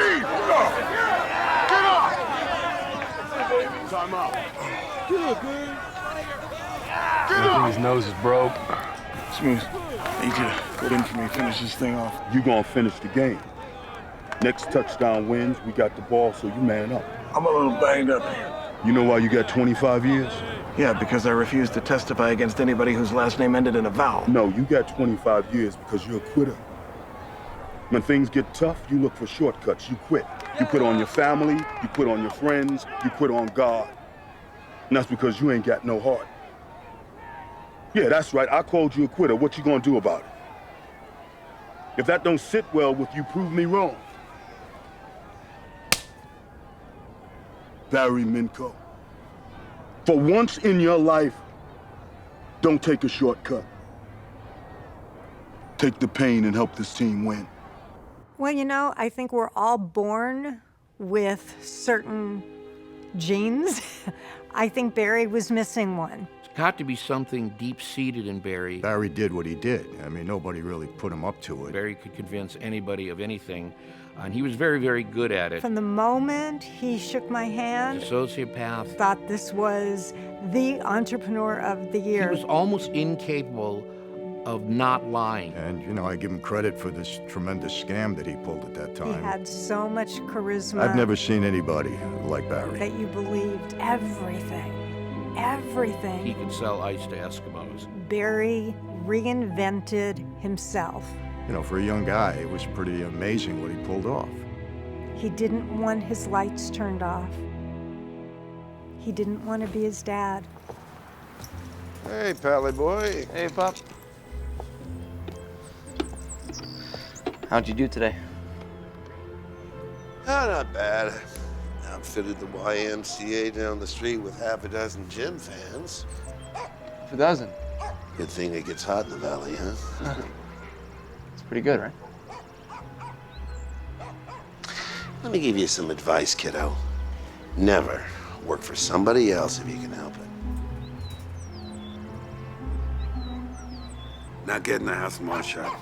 Leave! Get off! Get off! Time out. Get up, man. Get up! His nose is broke. Smooth, I need you to go in for me, finish this thing off. You gonna finish the game. Next touchdown wins, we got the ball, so you man up. I'm a little banged up here. You know why you got 25 years? Yeah, because I refuse to testify against anybody whose last name ended in a vowel. No, you got 25 years because you're a quitter. When things get tough, you look for shortcuts. You quit. You quit on your family, you quit on your friends, you quit on God. And that's because you ain't got no heart. Yeah, that's right. I called you a quitter. What you gonna do about it? If that don't sit well with you, prove me wrong. Barry Minkow. For once in your life, don't take a shortcut. Take the pain and help this team win. Well, you know, I think we're all born with certain genes. I think Barry was missing one. It's got to be something deep-seated in Barry. Barry did what he did. I mean, nobody really put him up to it. Barry could convince anybody of anything, and he was very, very good at it. From the moment he shook my hand, He's a sociopath. thought this was the entrepreneur of the year. He was almost incapable of not lying. And, you know, I give him credit for this tremendous scam that he pulled at that He time. had so much charisma. I've never seen anybody like Barry. that you believed everything. Everything. He could sell ice to Eskimos. Barry reinvented himself. You know, for a young guy, it was pretty amazing what he pulled off. He didn't want his lights turned off. He didn't want to be his dad. Hey, Pally boy. Hey, Pop. How'd you do today? Not bad. Outfitted the YMCA down the street with half a dozen gym fans. Half a dozen. Good thing it gets hot in the valley, huh? It's pretty good, right? Let me give you some advice, kiddo. Never work for somebody else if you can help it. Now get in the house, Marsha.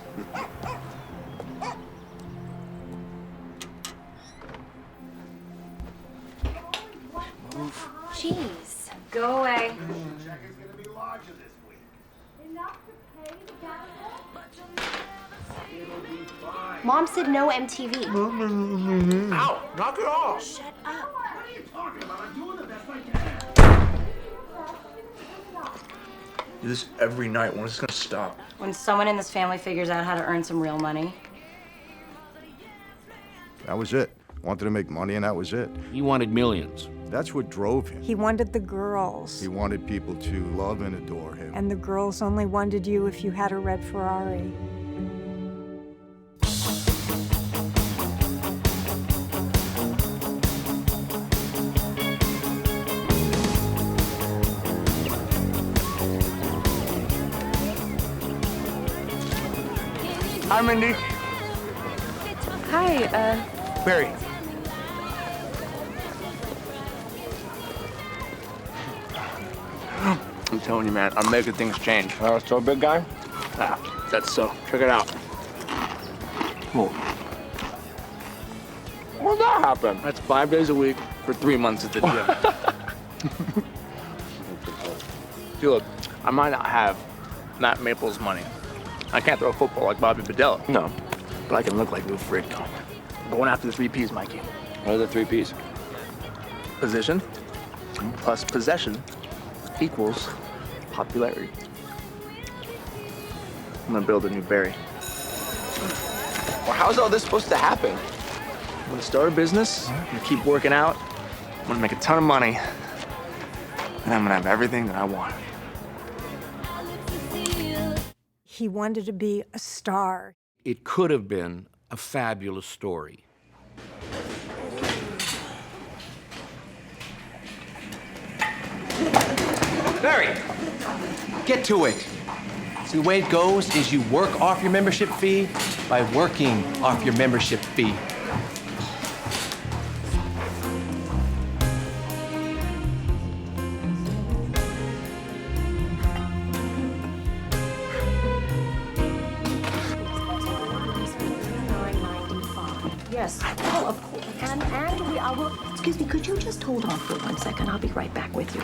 Jeez. Go away. Check is gonna be larger this week. Enough to pay the Mom said no MTV. Ow! Knock it off! Shut up. What are you talking about? I'm doing the best I can. Do this every night. When is this gonna stop? When someone in this family figures out how to earn some real money. That was it. Wanted to make money, and that was it. He wanted millions. That's what drove him. He wanted the girls. He wanted people to love and adore him. And the girls only wanted you if you had a red Ferrari. Hi, Mindy. Hi, Barry. I'm telling you, man, I'm making things change. So big guy? Ah, that's so. Check it out. Whoa. When'd that happen? That's 5 days a week for 3 months at the gym. See, look, I might not have Matt Maples' money. I can't throw a football like Bobby Badella. No, but I can look like Lou Fridko. I'm going after the 3 Ps, Mikey. What are the 3 Ps? Position plus possession equals popularity. I'm gonna build a new Barry. Well, how's all this supposed to happen? I'm gonna start a business, I'm gonna keep working out, I'm gonna make a ton of money, and I'm gonna have everything that I want. He wanted to be a star. It could have been a fabulous story. Barry, get to it. See, the way it goes is you work off your membership fee by working off your membership fee. Yes. Oh, of course. And we, excuse me, could you just hold on for 1 second? I'll be right back with you.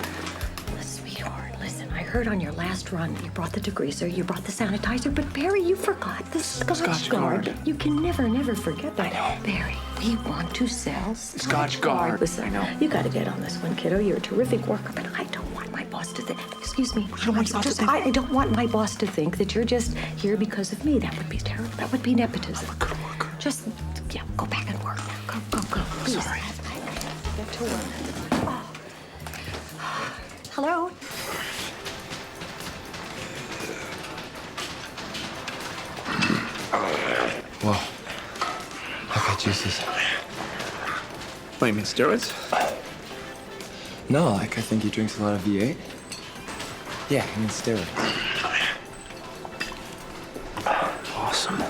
Sweetheart, listen, I heard on your last run you brought the degreaser, you brought the sanitizer, but Barry, you forgot the Scotch Guard. You can never forget that. I know. Barry, we want to sell Scotch Guard. Listen, I know. You got to get on this one, kiddo. You're a terrific worker, but I don't want my boss to think. Excuse me. You don't want your boss to think? I don't want my boss to think that you're just here because of me. That would be terrible. That would be nepotism. I'm a good worker. Just, yeah, go back and work. Go, please. Sorry. Get to work. Oh. Hello? Whoa. I've got juices. What, you mean steroids? No, I think he drinks a lot of V8. Yeah, I mean steroids. Awesome.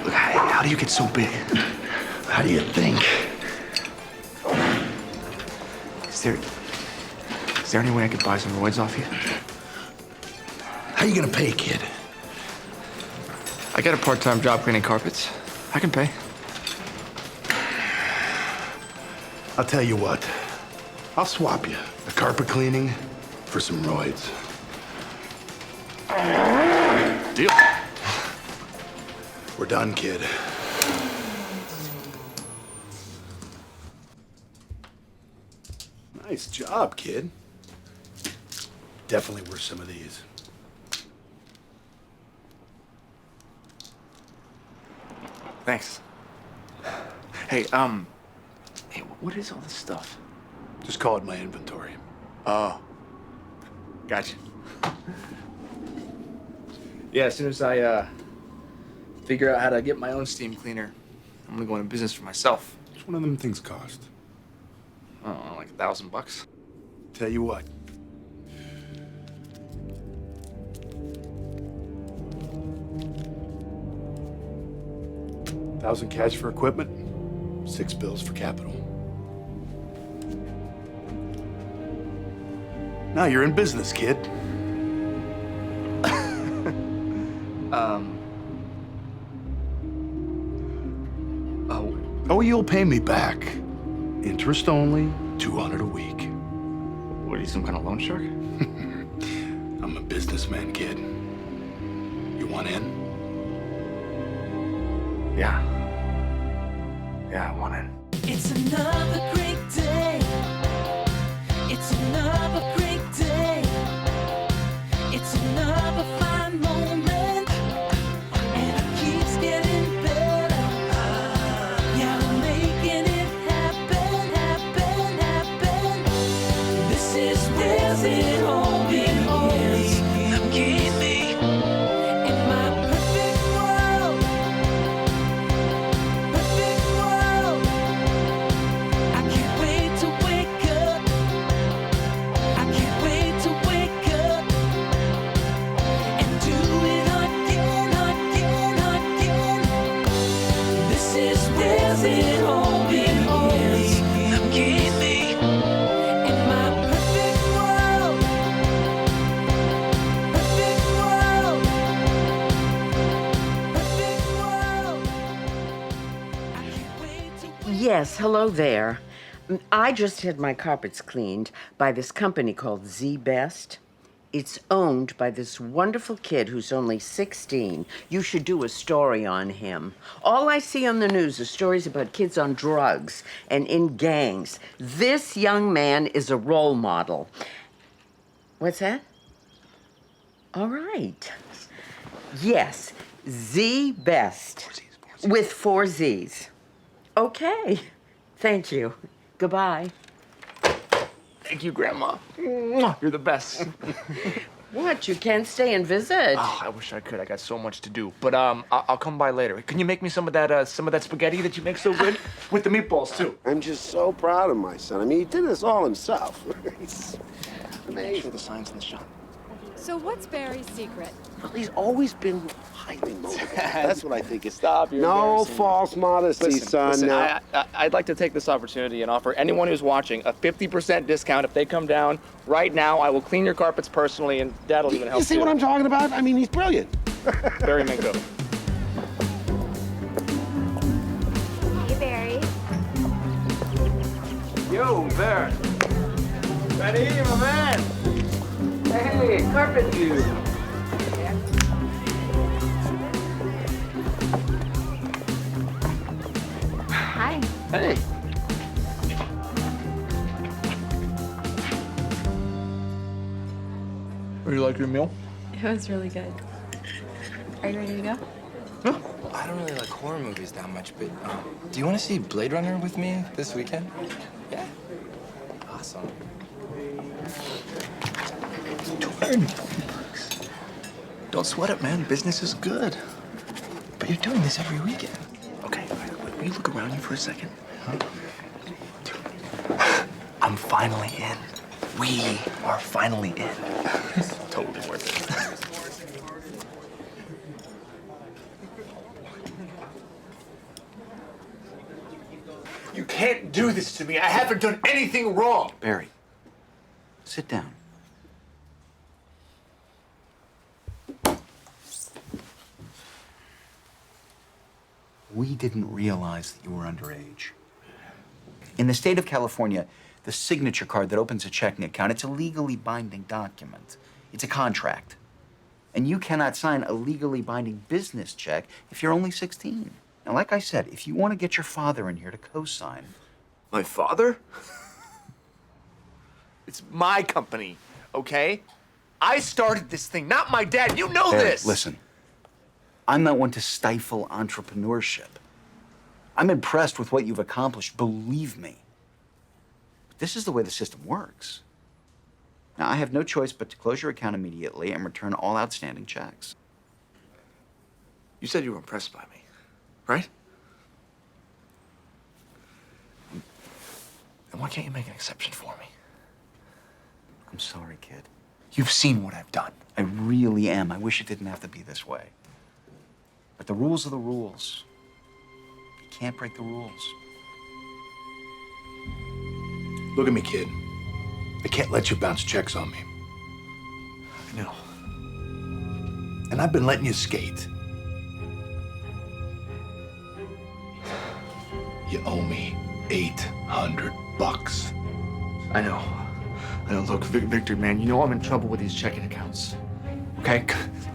How do you get so big? How do you think? Is there any way I could buy some roids off you? How you gonna pay, kid? I got a part-time job cleaning carpets. I can pay. I'll tell you what. I'll swap you the carpet cleaning for some roids. Deal. We're done, kid. Nice job, kid. Definitely worth some of these. Thanks. Hey, what is all this stuff? Just call it my inventory. Oh. Gotcha. Yeah, as soon as I, figure out how to get my own steam cleaner, I'm gonna go into business for myself. Which one of them things cost? I don't know, like $1,000. Tell you what. $1,000 cash for equipment, 6 bills for capital. Now you're in business, kid. Oh, you'll pay me back. Interest only, $200 a week. What are you, some kind of loan shark? I'm a businessman, kid. You want in? Yeah. Yeah, I want in. It's another great day. It's another great day. It's another fine moment. And it keeps getting better. Yeah, we're making it happen, happen, happen. This is where it all begins. Keep me in my perfect world. Perfect world. I can't wait to wake up. I can't wait to wake up and do it again, again, again. This is where it all begins. Keep me in my perfect world. Perfect world. Perfect world. I can't wait to Yes, hello there. I just had my carpets cleaned by this company called Z-Best. It's owned by this wonderful kid who's only 16. You should do a story on him. All I see on the news are stories about kids on drugs and in gangs. This young man is a role model. What's that? All right. Yes, Z-Best. With 4 Z's. Okay. Thank you. Goodbye. Thank you, Grandma. Mwah, you're the best. What? You can't stay and visit? Oh, I wish I could. I got so much to do. But I'll come by later. Can you make me some of that spaghetti that you make so good with the meatballs too? I'm just so proud of my son. I mean, he did this all himself. He's Make amazing. sure the sign's in the shop. So what's Barry's secret? Well, he's always been highly motivated. That's what I think is. Stop, you're No embarrassing me. false modesty, son. Listen, Now, I'd like to take this opportunity and offer anyone who's watching a 50% discount if they come down right now. I will clean your carpets personally, and Dad'll even help you see what I'm talking about? I mean, he's brilliant. Barry Minkow. Hey, Barry. Yo, Barry. Ready, my man? Hey, carpet dude. Hi. Hey. Would you like your meal? It was really good. Are you ready to go? I don't really like horror movies that much, but do you want to see Blade Runner with me this weekend? Yeah. Awesome. Don't sweat it, man. Business is good. But you're doing this every weekend. Okay, will you look around you for a second? I'm finally in. We are finally in. Totally worth it. You can't do this to me. I haven't done anything wrong. Barry, sit down. We didn't realize that you were underage. In the state of California, the signature card that opens a checking account, it's a legally binding document. It's a contract. And you cannot sign a legally binding business check if you're only 16. Now, like I said, if you want to get your father in here to co-sign... My father? It's my company, okay? I started this thing, not my dad. You know Barry, this. listen. I'm not one to stifle entrepreneurship. I'm impressed with what you've accomplished, believe me. But this is the way the system works. Now, I have no choice but to close your account immediately and return all outstanding checks. You said you were impressed by me, right? And why can't you make an exception for me? I'm sorry, kid. You've seen what I've done. I really am. I wish it didn't have to be this way. But the rules are the rules. You can't break the rules. Look at me, kid. I can't let you bounce checks on me. I know. And I've been letting you skate. You owe me $800. I know. Look, Victor, man, you know I'm in trouble with these checking accounts. Okay?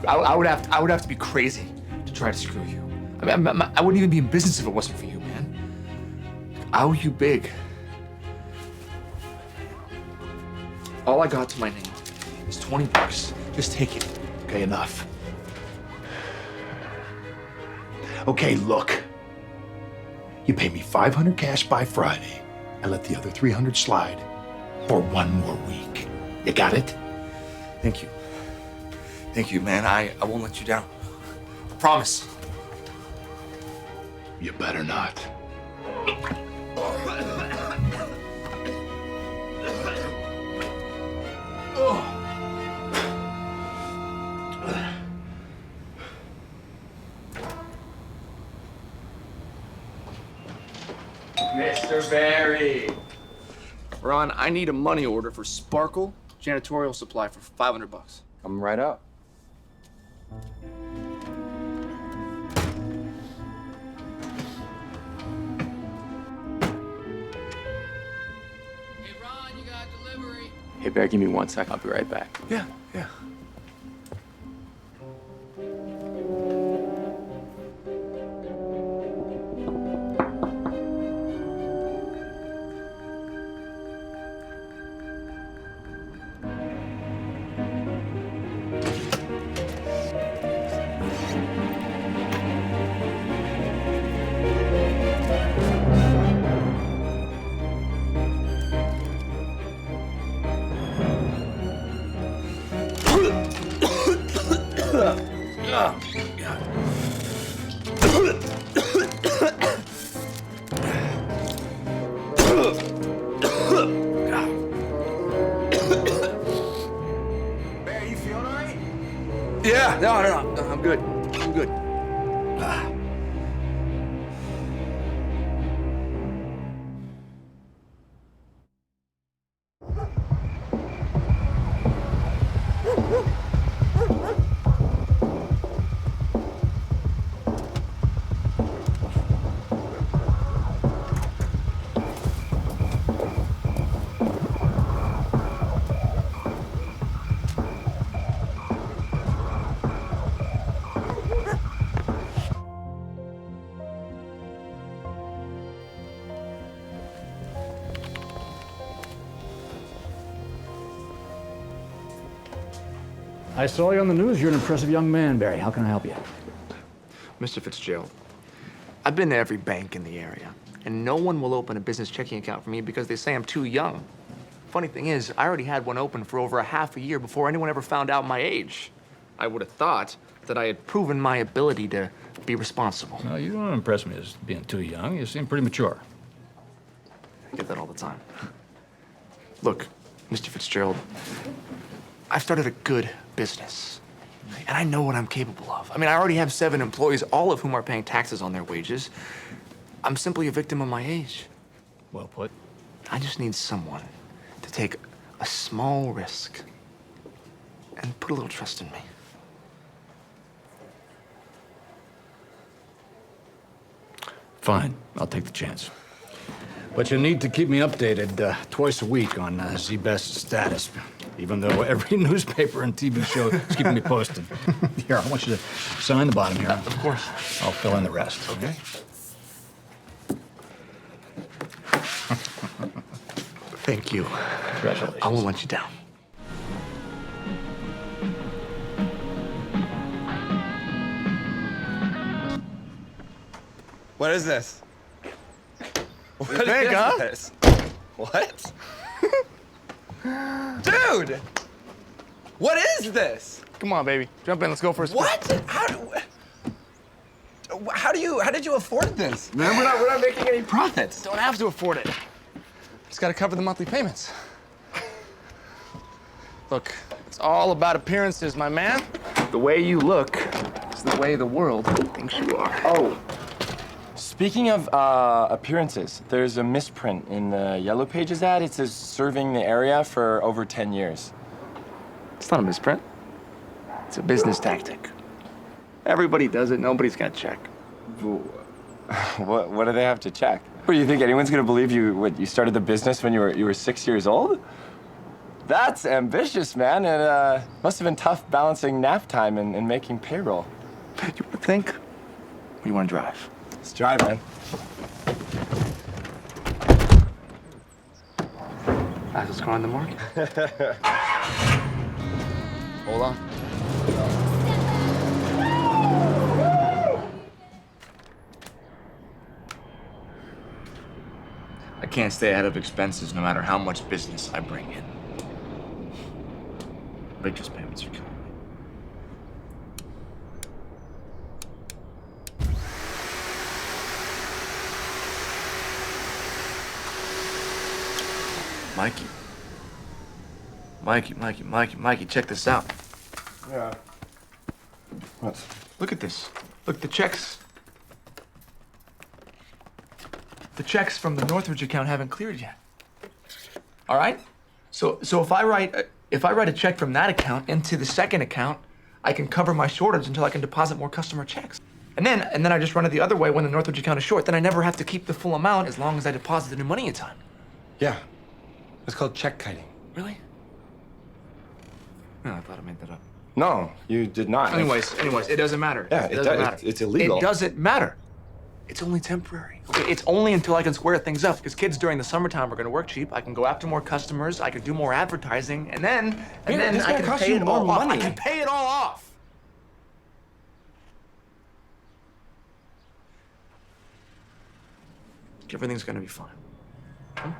I would have to be crazy to try to screw you. I mean, I wouldn't even be in business if it wasn't for you, man. I owe you big. All I got to my name is $20. Just take it. Okay, enough. Okay, look. You pay me $500 cash by Friday and let the other $300 slide for one more week. You got it? Thank you. Thank you, man. I won't let you down. I promise. You better not. Mr. Barry. Ron, I need a money order for Sparkle janitorial supply for $500. I'm right out. Hey, Barry, give me 1 sec. I'll be right back. Yeah. Yeah, no, I'm good. I'm good. I saw you on the news. You're an impressive young man, Barry. How can I help you? Mr. Fitzgerald, I've been to every bank in the area, and no one will open a business checking account for me because they say I'm too young. Funny thing is, I already had one open for over a half a year before anyone ever found out my age. I would have thought that I had proven my ability to be responsible. No, you don't impress me as being too young. You seem pretty mature. I get that all the time. Look, Mr. Fitzgerald, I've started a good business, and I know what I'm capable of. I mean, I already have 7 employees, all of whom are paying taxes on their wages. I'm simply a victim of my age. Well put. I just need someone to take a small risk and put a little trust in me. Fine, I'll take the chance. But you need to keep me updated twice a week on Z-Best's status, even though every newspaper and TV show is keeping me posted. Here, I want you to sign the bottom here. Of course. I'll fill in the rest, okay? Thank you. Congratulations. I won't let you down. What is this? What is think, huh? this? What? Dude! What is this? Come on, baby. Jump in. Let's go for a spin. What? How did you afford this? Man, we're not making any profits. Don't have to afford it. Just gotta cover the monthly payments. Look, it's all about appearances, my man. The way you look is the way the world thinks you are. Oh. Speaking of appearances, there's a misprint in the Yellow Pages ad. It says serving the area for over 10 years. It's not a misprint. It's a business tactic. Everybody does it. Nobody's gonna check. What do they have to check? What, do you think anyone's gonna believe you started the business when you were 6 years old? That's ambitious, man, and must have been tough balancing nap time and making payroll. You wanna think, or you wanna drive? Let's drive, man. Fastest car on the market. Hold on. I can't stay ahead of expenses no matter how much business I bring in. Interest payments are coming. Mikey, check this out. Yeah. What? Look at this. Look, the checks. The checks from the Northridge account haven't cleared yet. All right? So if I write a check from that account into the second account, I can cover my shortage until I can deposit more customer checks. And then I just run it the other way when the Northridge account is short. Then I never have to keep the full amount as long as I deposit the new money in time. Yeah. It's called check kiting. Really? No, I thought I made that up. No, you did not. Anyways, it doesn't matter. Yeah, it doesn't matter. It's illegal. It doesn't matter. It's only temporary. Okay, it's only until I can square things up. Because kids during the summertime are going to work cheap. I can go after more customers. I can do more advertising, and then I can pay it all off. I can pay it all off. Everything's going to be fine. Hmm?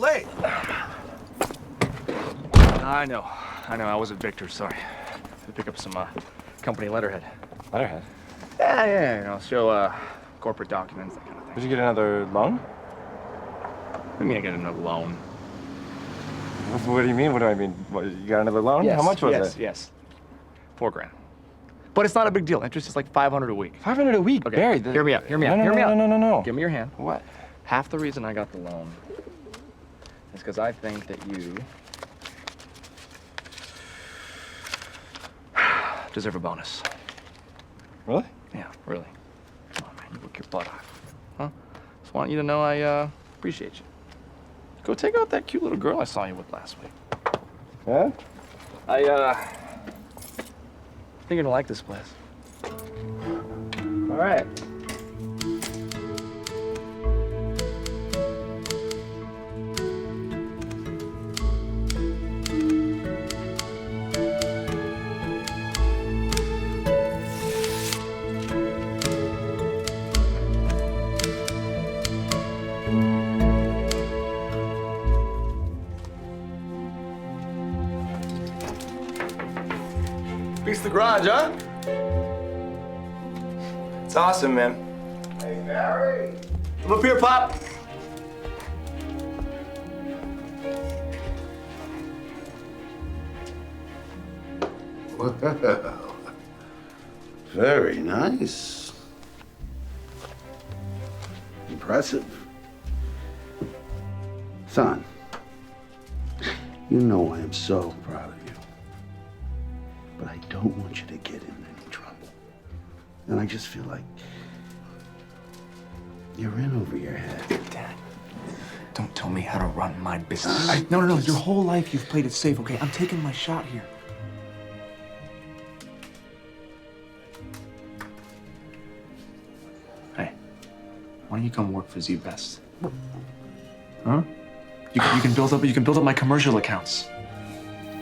late. I know. I was at Victor's, sorry. To pick up some company letterhead. Letterhead? Yeah, you know, show corporate documents, that kind of thing. Did you get another loan? What do you mean I got another loan? What do you mean? What do I mean? What, you got another loan? Yes, How much was it? Yes. $4,000. But it's not a big deal. Interest is like $500 a week. $500 a week? Okay. Barry, Hear me out. No. Give me your hand. What? Half the reason I got the loan is because I think that you deserve a bonus. Really? Yeah, really. Come on, man. You work your butt off. Huh? Just want you to know I appreciate you. Go take out that cute little girl I saw you with last week. Yeah? I think you're gonna like this place. All right. Beats the garage, huh? It's awesome, man. Hey, Barry. Come up here, Pop. Well, very nice. Impressive. Son, you know I am so proud of you. But I don't want you to get in any trouble. And I just feel like you're in over your head. Dad, don't tell me how to run my business. No. Your whole life you've played it safe, okay? I'm taking my shot here. Hey, why don't you come work for Z-Best? Huh? You can build up my commercial accounts.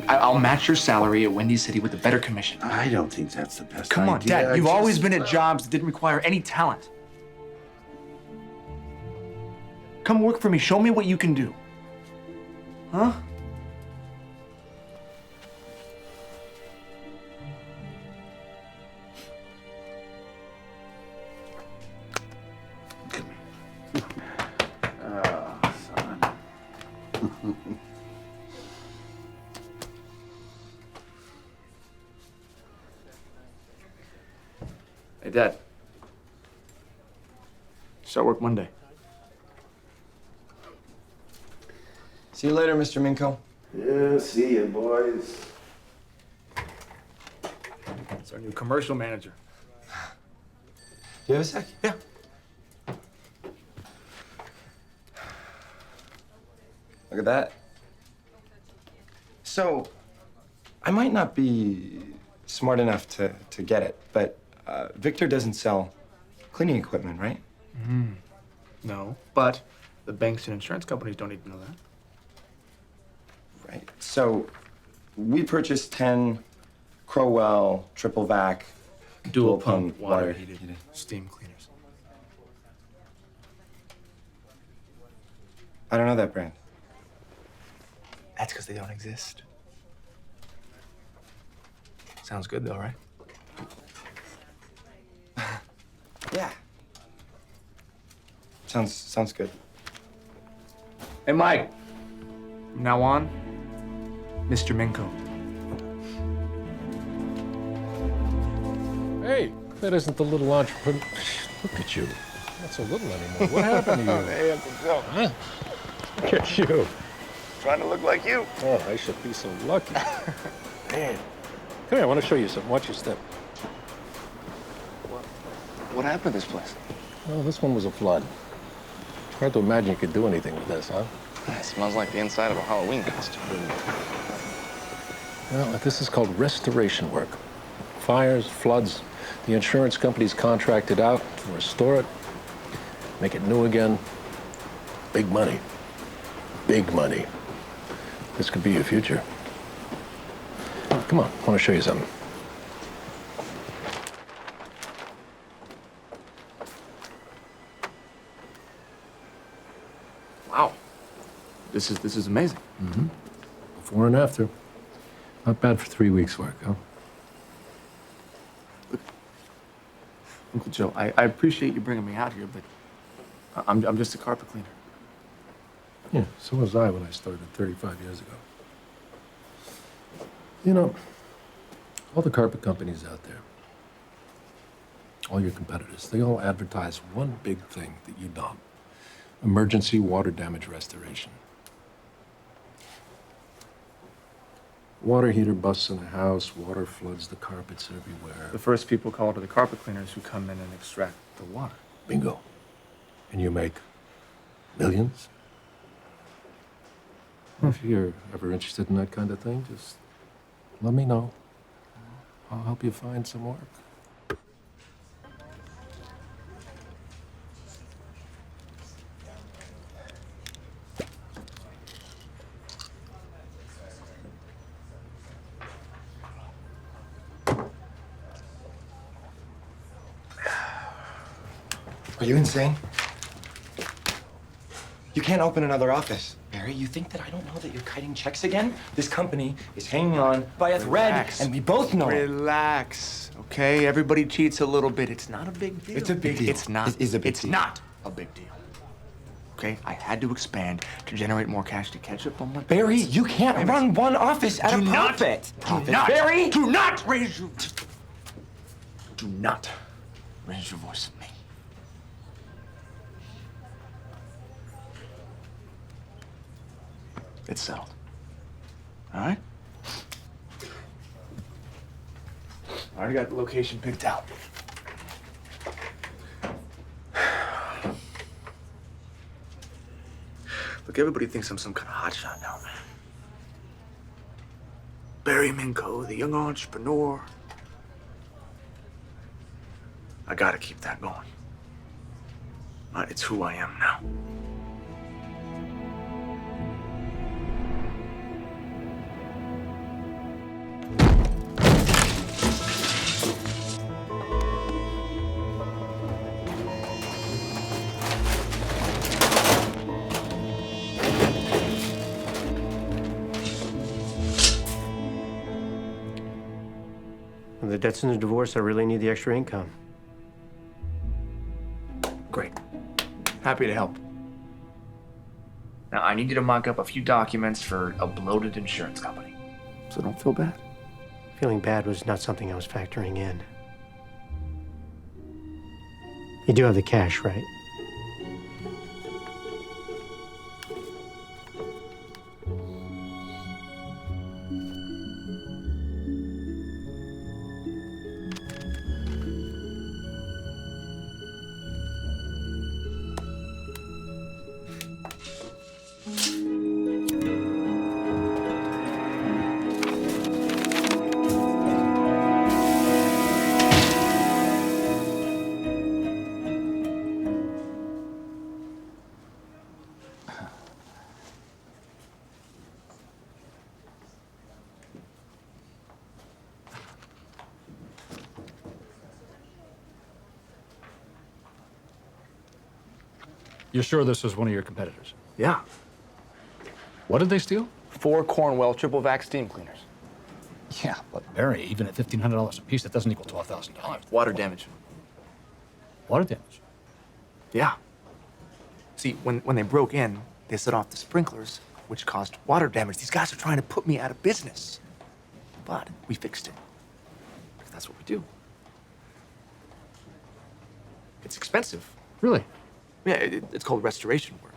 I'll match your salary at Windy City with a better commission. I don't think that's the best Come on, idea. Dad. You've always been at jobs that didn't require any talent. Come work for me. Show me what you can do. Huh? Oh, son. Hey, Dad. Start work Monday. See you later, Mr. Minkow. Yeah, see you, boys. It's our new commercial manager. Do you have a sec? Yeah. Look at that. So, I might not be smart enough to get it, but Victor doesn't sell cleaning equipment, right? No, but the banks and insurance companies don't need to know that. Right. So, we purchased 10 Crowell triple vac Dual pump water heated steam cleaners. I don't know that brand. That's because they don't exist. Sounds good though, right? Yeah. Sounds good. Hey, Mike. From now on, Mr. Minkow. Hey, that isn't the little entrepreneur. Look at you. Not so little anymore. What happened to you? Hey, Uncle Joe. Huh? Look at you. Trying to look like you. Oh, I should be so lucky. Man. Come here, I want to show you something. Watch your step. What happened to this place? Oh, this one was a flood. Hard to imagine you could do anything with this, huh? It smells like the inside of a Halloween costume. Well, this is called restoration work. Fires, floods, the insurance company's contracted out to restore it, make it new again. Big money. Big money. This could be your future. Come on, I want to show you something. Wow. This is amazing. Mm-hmm. Before and after. Not bad for 3 weeks' work, huh? Look, Uncle Joe, I appreciate you bringing me out here, but I'm just a carpet cleaner. Yeah, so was I when I started 35 years ago. You know, all the carpet companies out there, all your competitors, they all advertise one big thing that you don't. Emergency water damage restoration. Water heater busts in a house, water floods the carpets everywhere. The first people called are the carpet cleaners who come in and extract the water. Bingo. And you make millions? If you're ever interested in that kind of thing, just let me know. I'll help you find some work. Are you insane? You can't open another office. Barry, you think that I don't know that you're kiting checks again? This company is hanging on by a thread, and we both know it. Relax, okay? Everybody cheats a little bit. It's not a big deal. It's a big deal. It's not. It is a big It's deal. not a big deal. Okay? I had to expand to generate more cash to catch up on my... Barry, you can't run one office at a profit. Barry! Do not raise your... Do not raise your voice at me. It's settled. All right? I already got the location picked out. Look, everybody thinks I'm some kind of hotshot now, man. Barry Minkow, the young entrepreneur. I gotta keep that going. It's who I am now. With the debts and the divorce, I really need the extra income. Great. Happy to help. Now, I need you to mock up a few documents for a bloated insurance company. So don't feel bad. Feeling bad was not something I was factoring in. You do have the cash, right? You're sure this is one of your competitors? Yeah. What did they steal? 4 Cornwell triple vac steam cleaners. Yeah, but Barry, even at $1,500 a piece, that doesn't equal $12,000. Water damage. Water damage? Yeah. See, when they broke in, they set off the sprinklers, which caused water damage. These guys are trying to put me out of business. But we fixed it. Because that's what we do. It's expensive. Really? Yeah, it's called restoration work.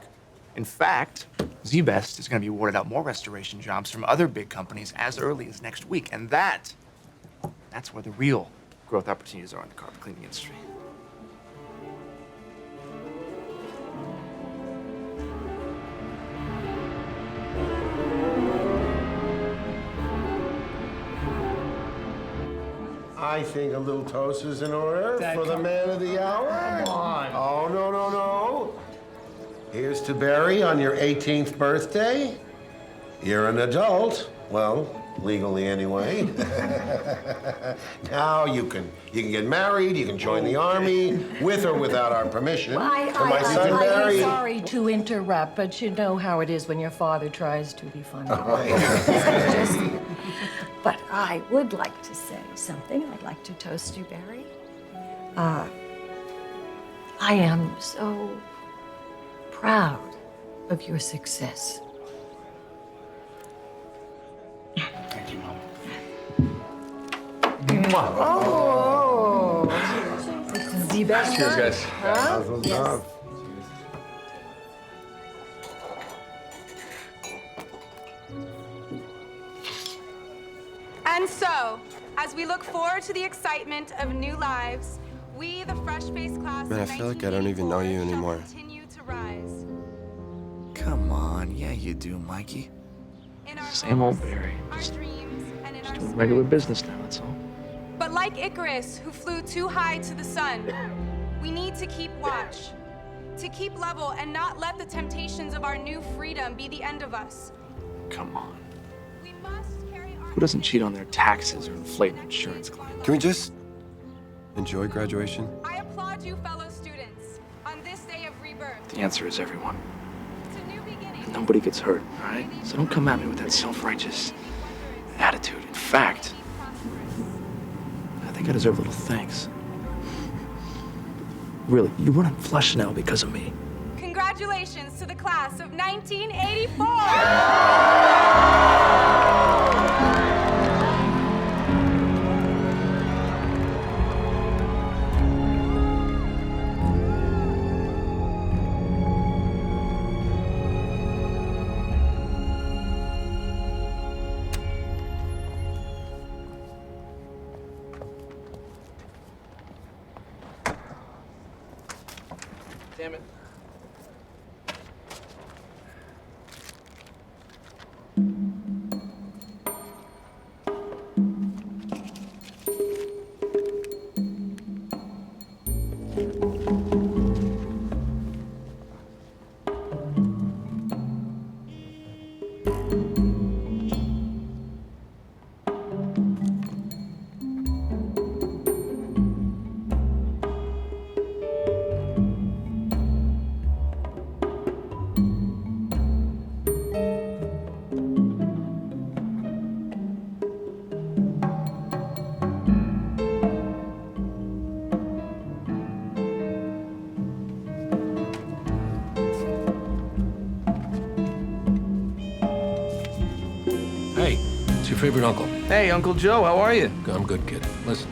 In fact, Z-Best is going to be awarded out more restoration jobs from other big companies as early as next week. And that's where the real growth opportunities are in the carpet cleaning industry. I think a little toast is in order Dad, for the man of the hour. Come on. Oh, no, no, no. Here's to Barry on your 18th birthday. You're an adult. Well, Legally, anyway. Now you can get married. You can join the army, with or without our permission. For my son, Barry. I'm sorry to interrupt, but you know how it is when your father tries to be funny. But I would like to say something. I'd like to toast you, Barry. I am so proud of your success. Thank you, Mom. Oh! It's the best. Cheers, guys. Huh? Yes. And so, as we look forward to the excitement of new lives, we, the fresh-faced class Man, I of feel like I don't even know you anymore. continue to rise. Come on, yeah, you do, Mikey. Same old Barry. Just doing regular business now, that's all. But like Icarus, who flew too high to the sun, we need to keep watch, to keep level and not let the temptations of our new freedom be the end of us. Come on. Who doesn't cheat on their taxes or inflate an insurance claim? Can we just enjoy graduation? I applaud you, fellow students, on this day of rebirth. The answer is everyone. And nobody gets hurt, all right? So don't come at me with that self-righteous attitude. In fact, I think I deserve a little thanks. Really, you're running flush now because of me. Congratulations to the class of 1984! Damn it. Favorite uncle. Hey, Uncle Joe, how are you? I'm good, kid. Listen,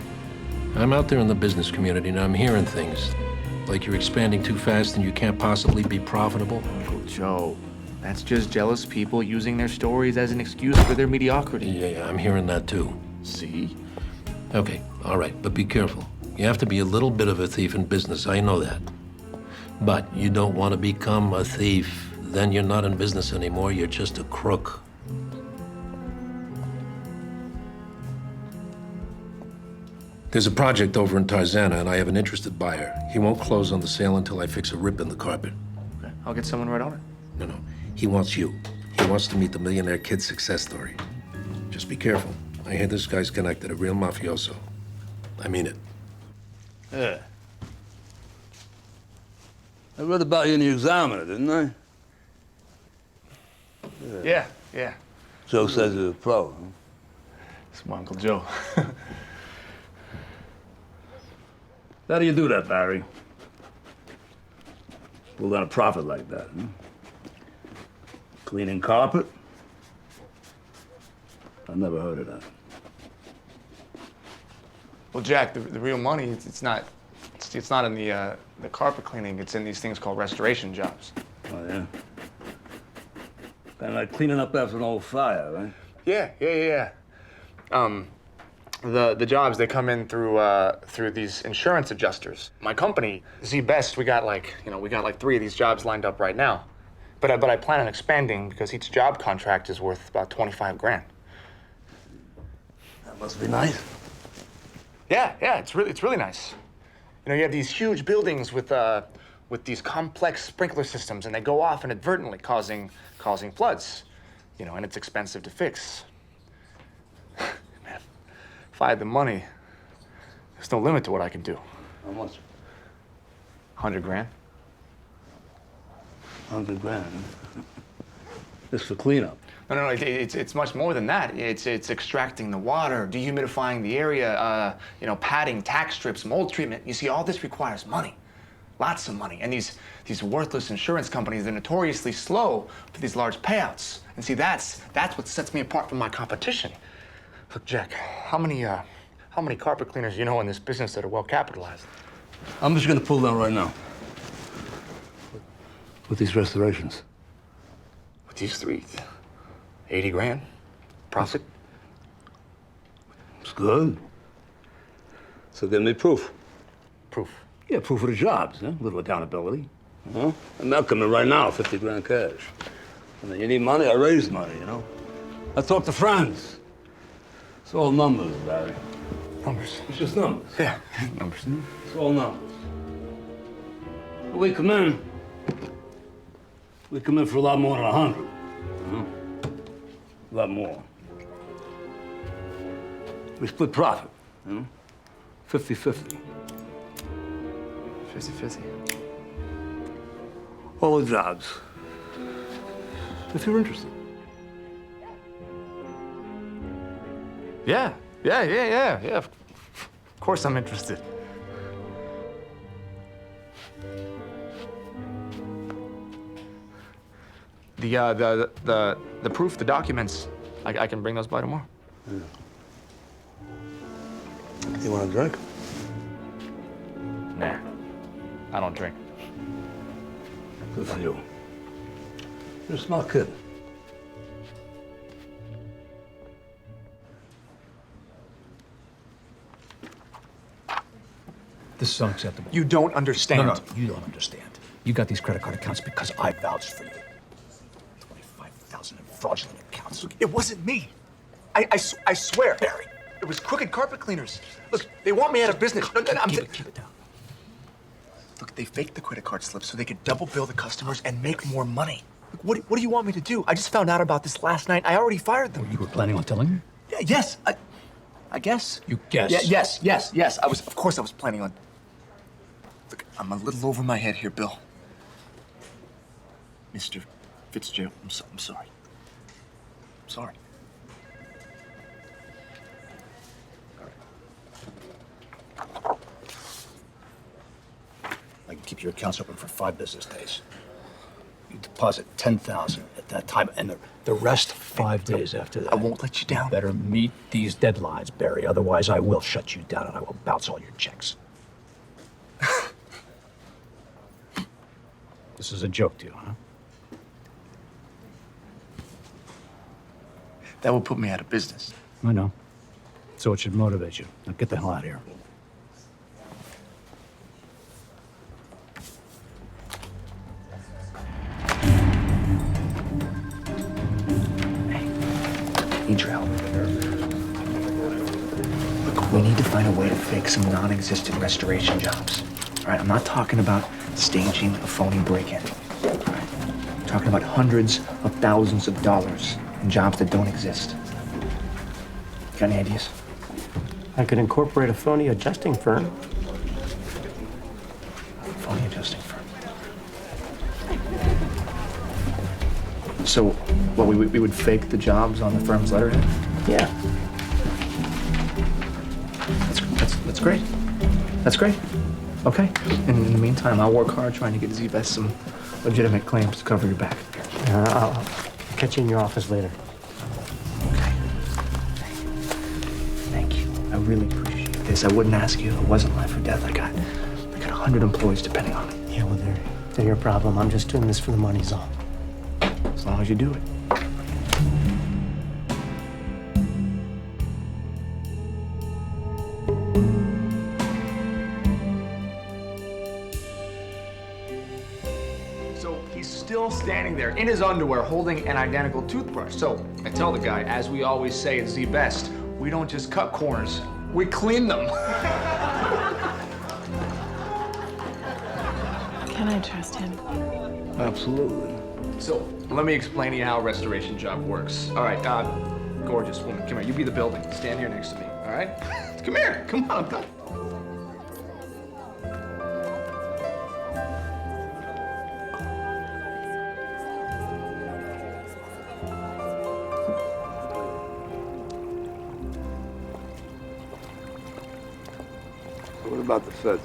I'm out there in the business community and I'm hearing things like you're expanding too fast and you can't possibly be profitable. Uncle Joe, that's just jealous people using their stories as an excuse for their mediocrity. Yeah, I'm hearing that too. See? Okay, all right, but be careful. You have to be a little bit of a thief in business, I know that. But you don't want to become a thief. Then you're not in business anymore, you're just a crook. There's a project over in Tarzana, and I have an interested buyer. He won't close on the sale until I fix a rip in the carpet. Okay, I'll get someone right on it. No. He wants you. He wants to meet the millionaire kid's success story. Just be careful. I hear this guy's connected, a real mafioso. I mean it. Yeah. I read about you in the Examiner, didn't I? Yeah. Joe says you're a pro, huh? It's my Uncle Joe. How do you do that, Barry? Pull down a profit like that, huh? Cleaning carpet? I've never heard of that. Well, Jack, the real money, it's not in the carpet cleaning. It's in these things called restoration jobs. Oh, yeah? Kind of like cleaning up after an old fire, right? Yeah. The jobs, they come in through these insurance adjusters. My company, Z Best, we got like 3 of these jobs lined up right now. But I plan on expanding because each job contract is worth about 25 grand. That must be nice. Yeah, it's really nice. You know, you have these huge buildings with these complex sprinkler systems, and they go off inadvertently, causing floods. You know, and it's expensive to fix. If I had the money, there's no limit to what I can do. How much? 100 grand. 100 grand. This for cleanup. No, it's much more than that. It's extracting the water, dehumidifying the area, padding, tack strips, mold treatment. You see, all this requires money. Lots of money. And these worthless insurance companies, they're notoriously slow for these large payouts. And see, that's what sets me apart from my competition. Look, Jack, how many carpet cleaners you know in this business that are well capitalized? I'm just gonna pull down right now. With these restorations. With these three, 80 grand profit. It's good. So give me proof. Proof? Yeah, proof of the jobs, a little accountability. And they'll come in right now, 50 grand cash. And then you need money, I raise money, I talk to friends. It's all numbers, Barry. Numbers? It's just numbers. Yeah, numbers. It's all numbers. But we come in for a lot more than 100. A lot more. We split profit, 50-50. 50-50. All the jobs. If you're interested. Yeah. Of course I'm interested. The proof, the documents, I can bring those by tomorrow. Yeah. You want a drink? Nah, I don't drink. Good for you. You're a smart kid. This is unacceptable. You don't understand. No, you don't understand. You got these credit card accounts because I vouched for you. 25,000 in fraudulent accounts. Look, it wasn't me. I swear. Barry. It was crooked carpet cleaners. Look, they want me out of business. No, Keep it down. Look, they faked the credit card slips so they could double bill the customers and make more money. Look, what do you want me to do? I just found out about this last night. I already fired them. You were planning on telling me? Yes, I guess. You guess? Yeah, yes. Of course I was planning on. Look, I'm a little over my head here, Bill. Mr. Fitzgerald, I'm sorry. I'm sorry. I can keep your accounts open for 5 business days. You deposit 10,000 at that time, and the rest 5 days after that. I won't let you down. You better meet these deadlines, Barry. Otherwise, I will shut you down and I will bounce all your checks. This is a joke to you, huh? That will put me out of business. I know. So it should motivate you. Now get the hell out of here. Need your help. Look, we need to find a way to fake some non-existent restoration jobs. All right, I'm not talking about staging a phony break-in. All right, I'm talking about hundreds of thousands of dollars in jobs that don't exist. Got any ideas? I could incorporate a phony adjusting firm. Phony adjusting firm. So, what, we would fake the jobs on the firm's letterhead? Yeah. That's great. That's great. Okay. And in the meantime, I'll work hard trying to get Z-Best some legitimate claims to cover your back. I'll catch you in your office later. Okay. Thank you. I really appreciate this. I wouldn't ask you if it wasn't life or death. I got 100 employees depending on me. Yeah, well, they're your problem. I'm just doing this for the money's all. As long as you do it. So he's still standing there in his underwear holding an identical toothbrush. So I tell the guy, as we always say at Z-Best, we don't just cut corners, we clean them. Can I trust him? Absolutely. So let me explain to you how a restoration job works. All right, gorgeous woman, come here. You be the building. Stand here next to me. All all right? Come here. Come on. Come. What about the feds?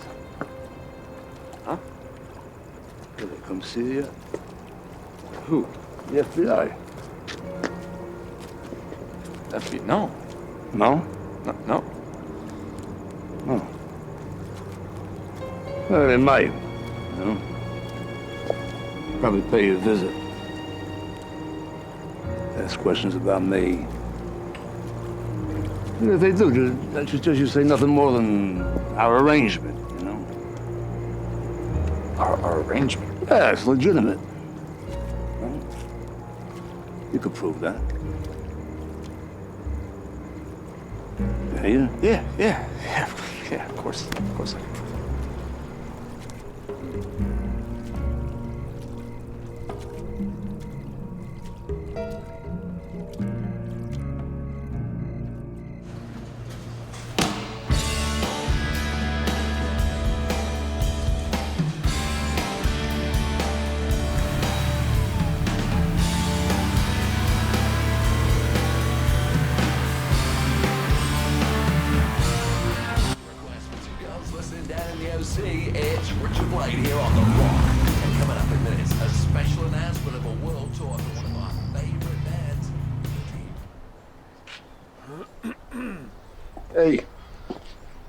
Huh? Did they come see you? Who? The FBI. FBI? No. No? No. No. Well, they might, you know. Probably pay you a visit. Ask questions about me. And if they do, just you say nothing more than our arrangement, you know? Our arrangement? Yeah, it's legitimate. Well, you could prove that. Yeah, Yeah, of course I can prove it. It's Richard Blade here on The Rock. And coming up in minutes, a special announcement of a world tour for one of our favorite bands. Hey,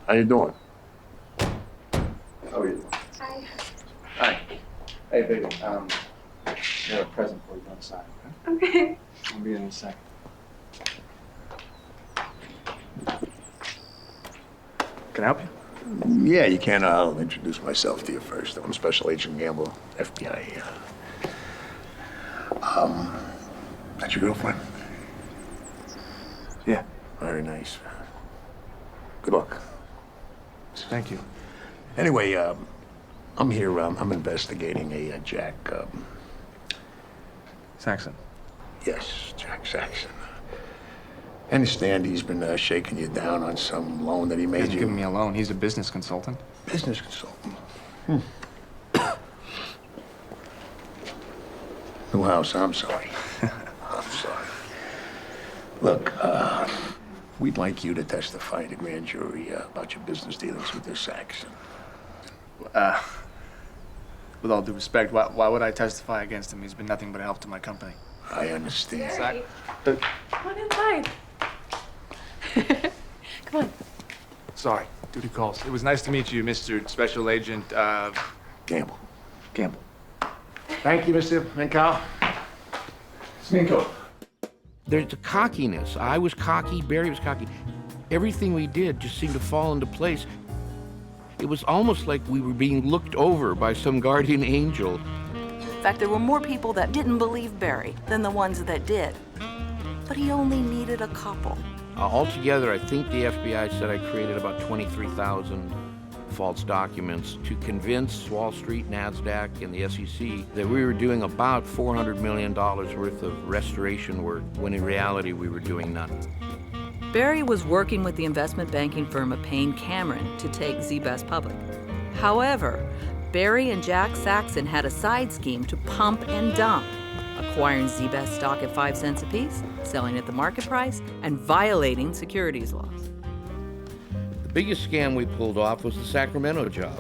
how you doing? How are you? Hi. Hi. Hey, baby. Got a present for you on the side, okay? Okay. I'll be in a second. Can I help you? Yeah, you can. I'll introduce myself to you first. I'm Special Agent Gamble, FBI. That's your girlfriend? Yeah. Very nice. Good luck. Thank you. Anyway, I'm here. I'm investigating a Jack. Saxon. Yes, Jack Saxon. I understand he's been shaking you down on some loan that he He made hasn't you. given me a loan. He's a business consultant. Business consultant. New house. I'm sorry. I'm sorry. Look, we'd like you to testify to grand jury about your business dealings with this Saxon. With all due respect, why would I testify against him? He's been nothing but a help to my company. I understand. Come on inside. Come on. Sorry, duty calls. It was nice to meet you, Mr. Special Agent, Gamble. Gamble. Thank you, Mr. Minkow. It's Minkow. There's a cockiness. I was cocky, Barry was cocky. Everything we did just seemed to fall into place. It was almost like we were being looked over by some guardian angel. In fact, there were more people that didn't believe Barry than the ones that did. But he only needed a couple. Altogether, I think the FBI said I created about 23,000 false documents to convince Wall Street, NASDAQ, and the SEC that we were doing about $400 million worth of restoration work, when in reality we were doing none. Barry was working with the investment banking firm of Payne Cameron to take Z-Best public. However, Barry and Jack Saxon had a side scheme to pump and dump, acquiring Z-Best stock at 5 cents apiece, selling at the market price, and violating securities laws. The biggest scam we pulled off was the Sacramento job.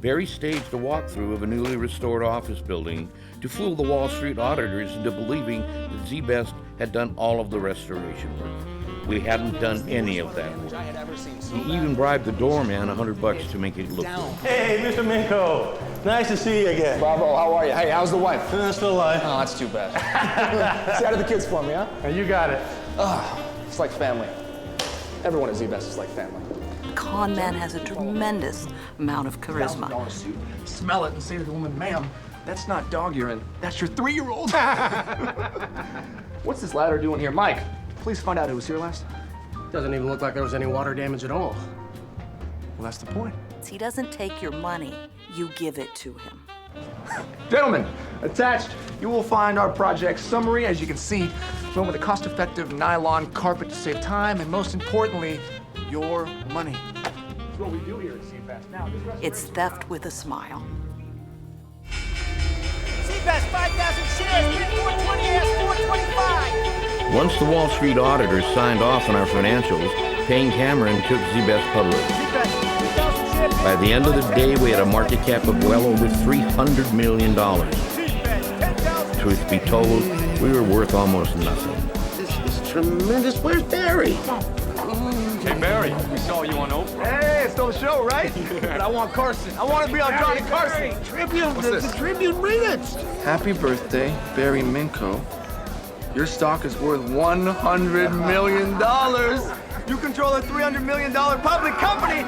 Barry staged a walkthrough of a newly restored office building to fool the Wall Street auditors into believing that Z-Best had done all of the restoration work. We hadn't done any of that work. He even bribed the doorman $100 to make it look good. Hey, Mr. Minkow. Nice to see you again. Bravo, how are you? Hey, how's the wife? Still alive. Oh, that's too bad. Say hi to the kids for me, huh? You got it. It's like family. Everyone at Z-Best is like family. Con man has a tremendous amount of charisma. $1,000 suit. Smell it and say to the woman, ma'am, that's not dog urine. That's your 3-year-old. What's this ladder doing here? Mike, please find out who was here last. Doesn't even look like there was any water damage at all. Well, that's the point. He doesn't take your money, you give it to him. Gentlemen, attached, you will find our project summary. As you can see, went with a cost-effective nylon carpet to save time, and most importantly, your money. That's what we do here at CBEST. Now, It's theft with a smile. CBEST, 5,000 shares, 420 ass, 425. Once the Wall Street auditors signed off on our financials, Payne Cameron took ZBest public. By the end of the day, we had a market cap of well over $300 million. Truth be told, we were worth almost nothing. This is tremendous. Where's Barry? Hey, Barry, we saw you on Oprah. Hey, it's still the show, right? But I want Carson. I want to be on Johnny Carson. Tribune, What's this? the Tribune, read it. Happy birthday, Barry Minkow. Your stock is worth $100 million. You control a $300 million public company.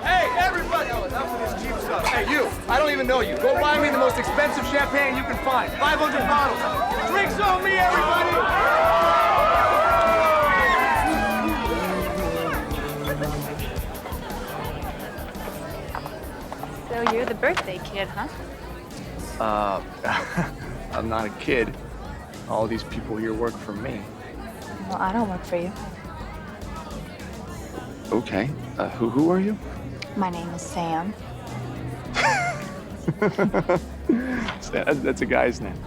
Hey, everybody! Oh, enough of this cheap stuff. Hey, you! I don't even know you. Go buy me the most expensive champagne you can find. 500 bottles. Drinks on me, everybody! So you're the birthday kid, huh? I'm not a kid. All these people here work for me. Well, I don't work for you. Okay. Who are you? My name is Sam. That's a guy's name.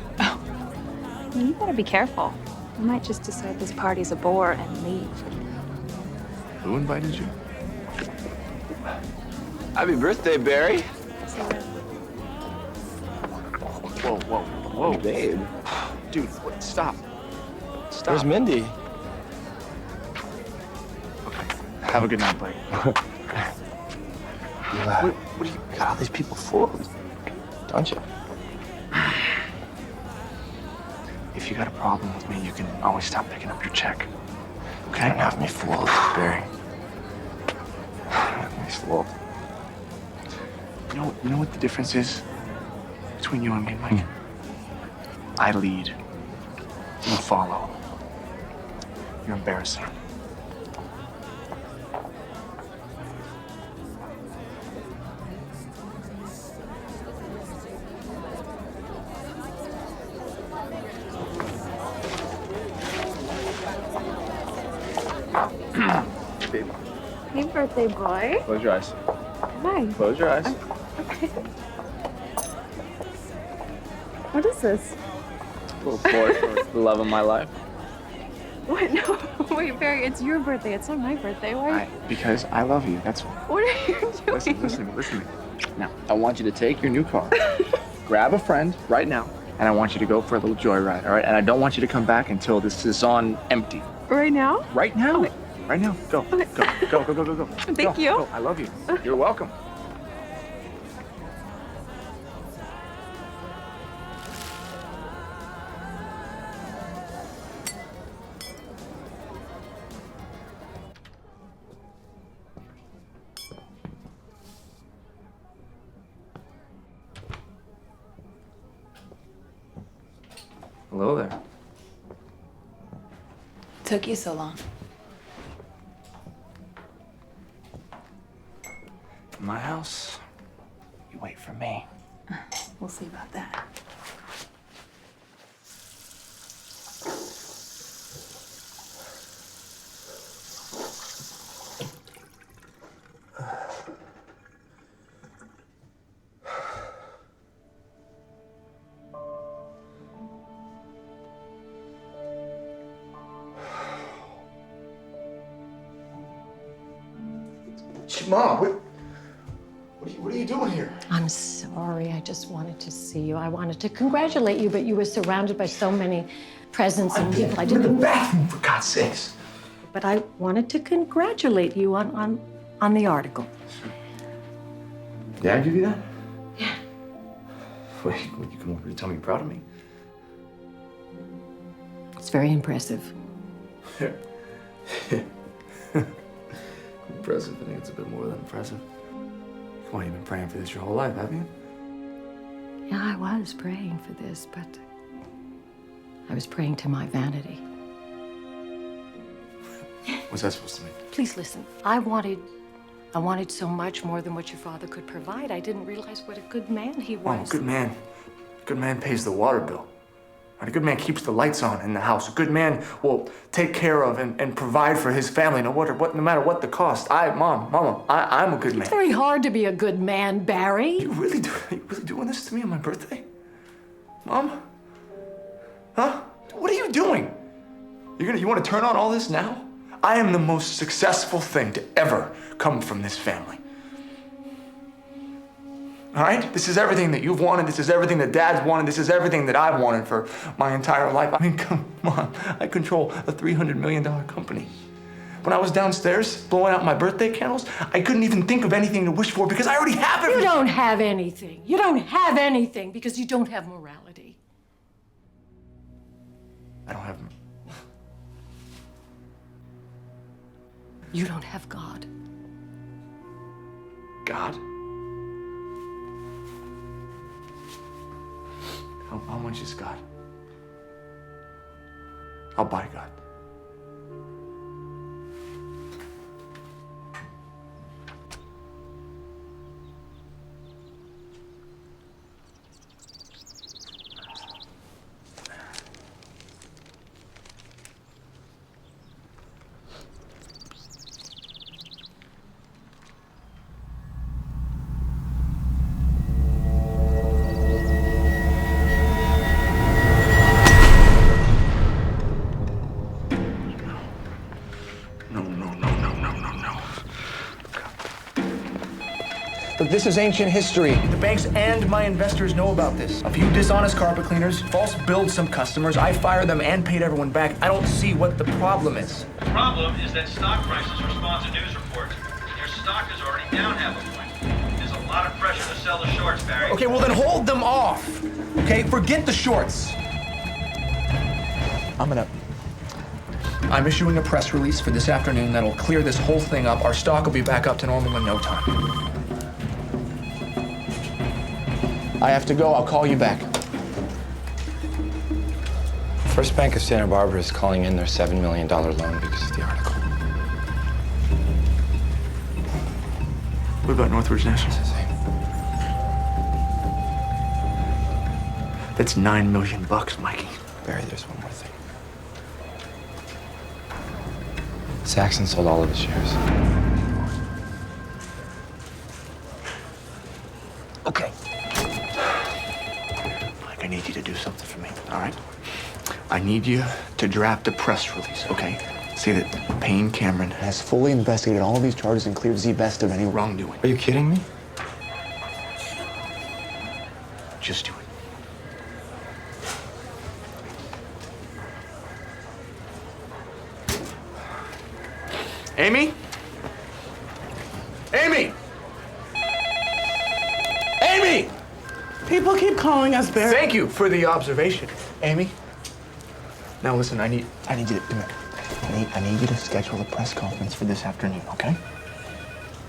You better be careful. You might just decide this party's a bore and leave. Who invited you? Happy birthday, Barry. Whoa, babe. Dude, stop. Stop. Where's Mindy? Okay. Have a good night, buddy. What do you got all these people fooled? Don't you? If you got a problem with me, you can always stop picking up your check. Okay? Don't have me fooled, Barry. Have me fooled. You know what the difference is between you and me, Mike? I lead. You follow. You're embarrassing. Baby. Hey, birthday boy. Close your eyes. Hi. Close your eyes. Okay. What is this? Little toy for the love of my life. What? No. Wait, Barry, it's your birthday. It's not my birthday. Why? Because I love you. That's why. What are you doing? Listen to me. Now, I want you to take your new car, grab a friend right now, and I want you to go for a little joyride, all right? And I don't want you to come back until this is on empty. Right now? Right now. Okay. Right now. Go. Okay. Go. Thank you. Go. I love you. You're welcome. Hello there. Took you so long. In my house, you wait for me. We'll see about that. Mom, what are you doing here? I'm sorry. I just wanted to see you. I wanted to congratulate you, but you were surrounded by so many presents and people. I didn't. In the bathroom, for God's sakes. But I wanted to congratulate you on the article. Dad give you that? Yeah. What, you come over to tell me you're proud of me? It's very impressive. Impressive. I think it's a bit more than impressive. Come on, you've been praying for this your whole life, haven't you? Yeah, I was praying for this, but I was praying to my vanity. What's that supposed to mean? Please listen. I wanted so much more than what your father could provide. I didn't realize what a good man he was. Oh, good man. Good man pays the water bill. A good man keeps the lights on in the house. A good man will take care of and provide for his family, no matter what the cost. Mama, I'm a good man. It's very hard to be a good man, Barry. You really doing this to me on my birthday? Mom? Huh? What are you doing? You want to turn on all this now? I am the most successful thing to ever come from this family. All right? This is everything that you've wanted. This is everything that Dad's wanted. This is everything that I've wanted for my entire life. I mean, come on. I control a $300 million company. When I was downstairs blowing out my birthday candles, I couldn't even think of anything to wish for because I already have everything. You don't have anything. You don't have anything because you don't have morality. I don't have... You don't have God. God? How much is God? I'll buy God. Look, this is ancient history. The banks and my investors know about this. A few dishonest carpet cleaners, false bills some customers. I fired them and paid everyone back. I don't see what the problem is. The problem is that stock prices respond to news reports. Your stock is already down half a point. There's a lot of pressure to sell the shorts, Barry. Okay, well then hold them off. Okay, forget the shorts. I'm issuing a press release for this afternoon that'll clear this whole thing up. Our stock will be back up to normal in no time. I have to go. I'll call you back. First Bank of Santa Barbara is calling in their $7 million loan because of the article. What about Northridge National? That's $9 million, Mikey. Barry, there's one more thing. Saxon sold all of his shares. Okay. I need you to do something for me, all right? I need you to draft a press release, okay? Say that Payne Cameron has fully investigated all of these charges and cleared Z Best of any wrongdoing. Are you kidding me? Just do it. Amy? Amy! Amy! People keep calling us, Barry. Thank you for the observation, Amy. Now listen, I need you to come here. I need you to schedule a press conference for this afternoon, okay?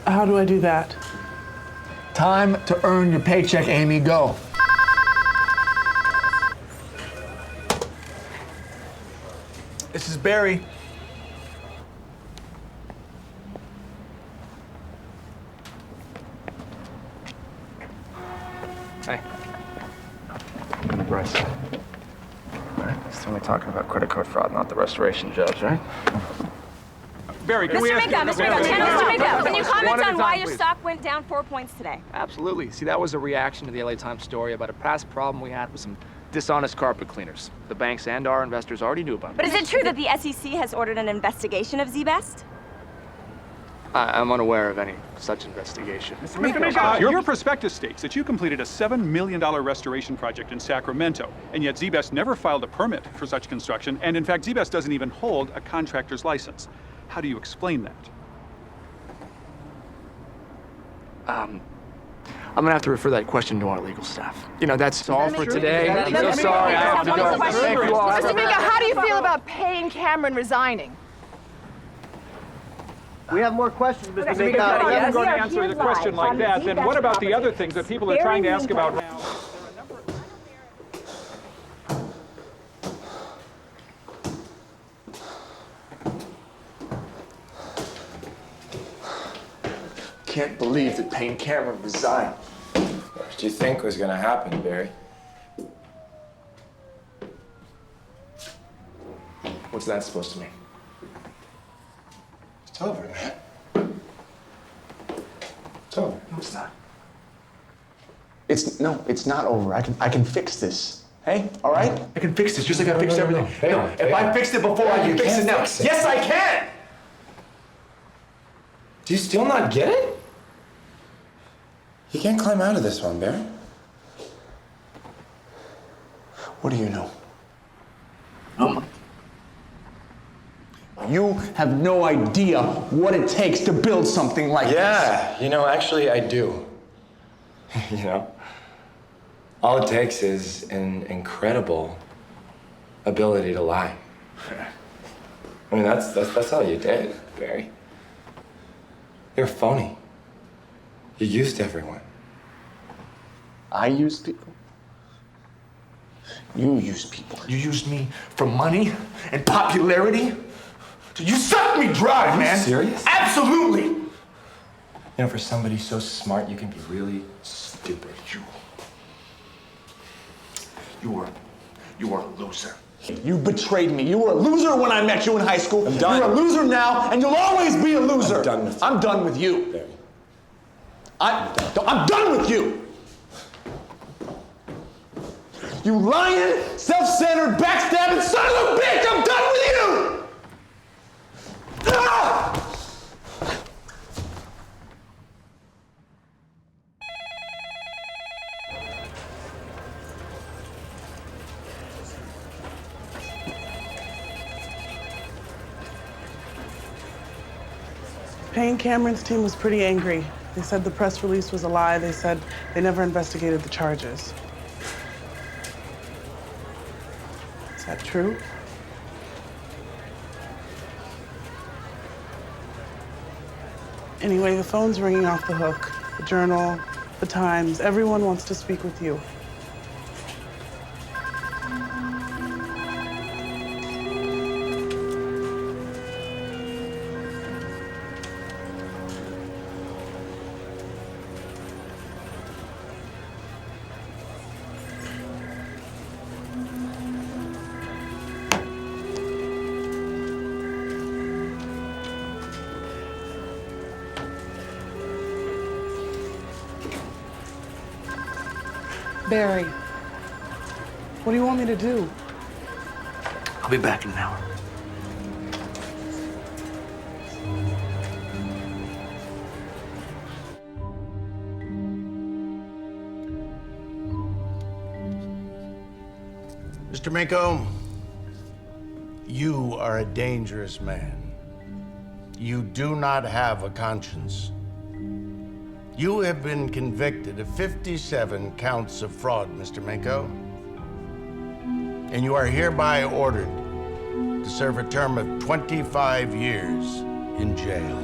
How do I do that? Time to earn your paycheck, Amy. Go. This is Barry. Hey. Bryce. All right, this time we're talking about credit card fraud, not the restoration jobs, right? Barry, can Mr. we ask Minkow, can you comment on why your please? stock went down 4 points today? Absolutely. See, that was a reaction to the LA Times story about a past problem we had with some dishonest carpet cleaners. The banks and our investors already knew about it. But is it true that the SEC has ordered an investigation of Z-Best? I'm unaware of any such investigation. Mr. Minkow, your prospectus states that you completed a $7 million restoration project in Sacramento, and yet Z-Best never filed a permit for such construction, and in fact, Z-Best doesn't even hold a contractor's license. How do you explain that? I'm gonna have to refer that question to our legal staff. You know, that's all for today. I'm so sorry, I have to go. Thank you all. Mr. Minkow, how do you feel about Payne Cameron resigning? We have more questions, Mr. If Minkow. you're going to answer the question like that, then what about the other things that people are trying to ask about now? Can't believe that Payne Cameron resigned. What did you think was gonna happen, Barry? What's that supposed to mean? It's over, man. It's over. No, it's not. It's not over. I can fix this. Hey, all right? I can fix this just like I fixed everything. No, If I fixed it before, I can fix it now. Yes, I can! Do you still not get it? You can't climb out of this one, Barry. What do you know? You have no idea what it takes to build something like this. Yeah, you know, actually, I do. You know? All it takes is an incredible ability to lie. I mean, that's all you did, Barry. You're phony. You used everyone. I used people? You used people. You used me for money and popularity? You sucked me dry, man. Are you serious? Absolutely. You know, for somebody so smart, you can be really stupid. You were a loser. You betrayed me. You were a loser when I met you in high school. I'm done. You're a loser now, and you'll always be a loser. I'm done with you. I'm done with you. Barry. I'm done with you. You lying, self-centered, backstabbing son of a bitch! I'm done with you! Ah! Payne Cameron's team was pretty angry. They said the press release was a lie. They said they never investigated the charges. Is that true? Anyway, the phone's ringing off the hook. The Journal, the Times, everyone wants to speak with you. Barry, what do you want me to do? I'll be back in an hour. Mr. Minkow, you are a dangerous man. You do not have a conscience. You have been convicted of 57 counts of fraud, Mr. Minkow. And you are hereby ordered to serve a term of 25 years in jail.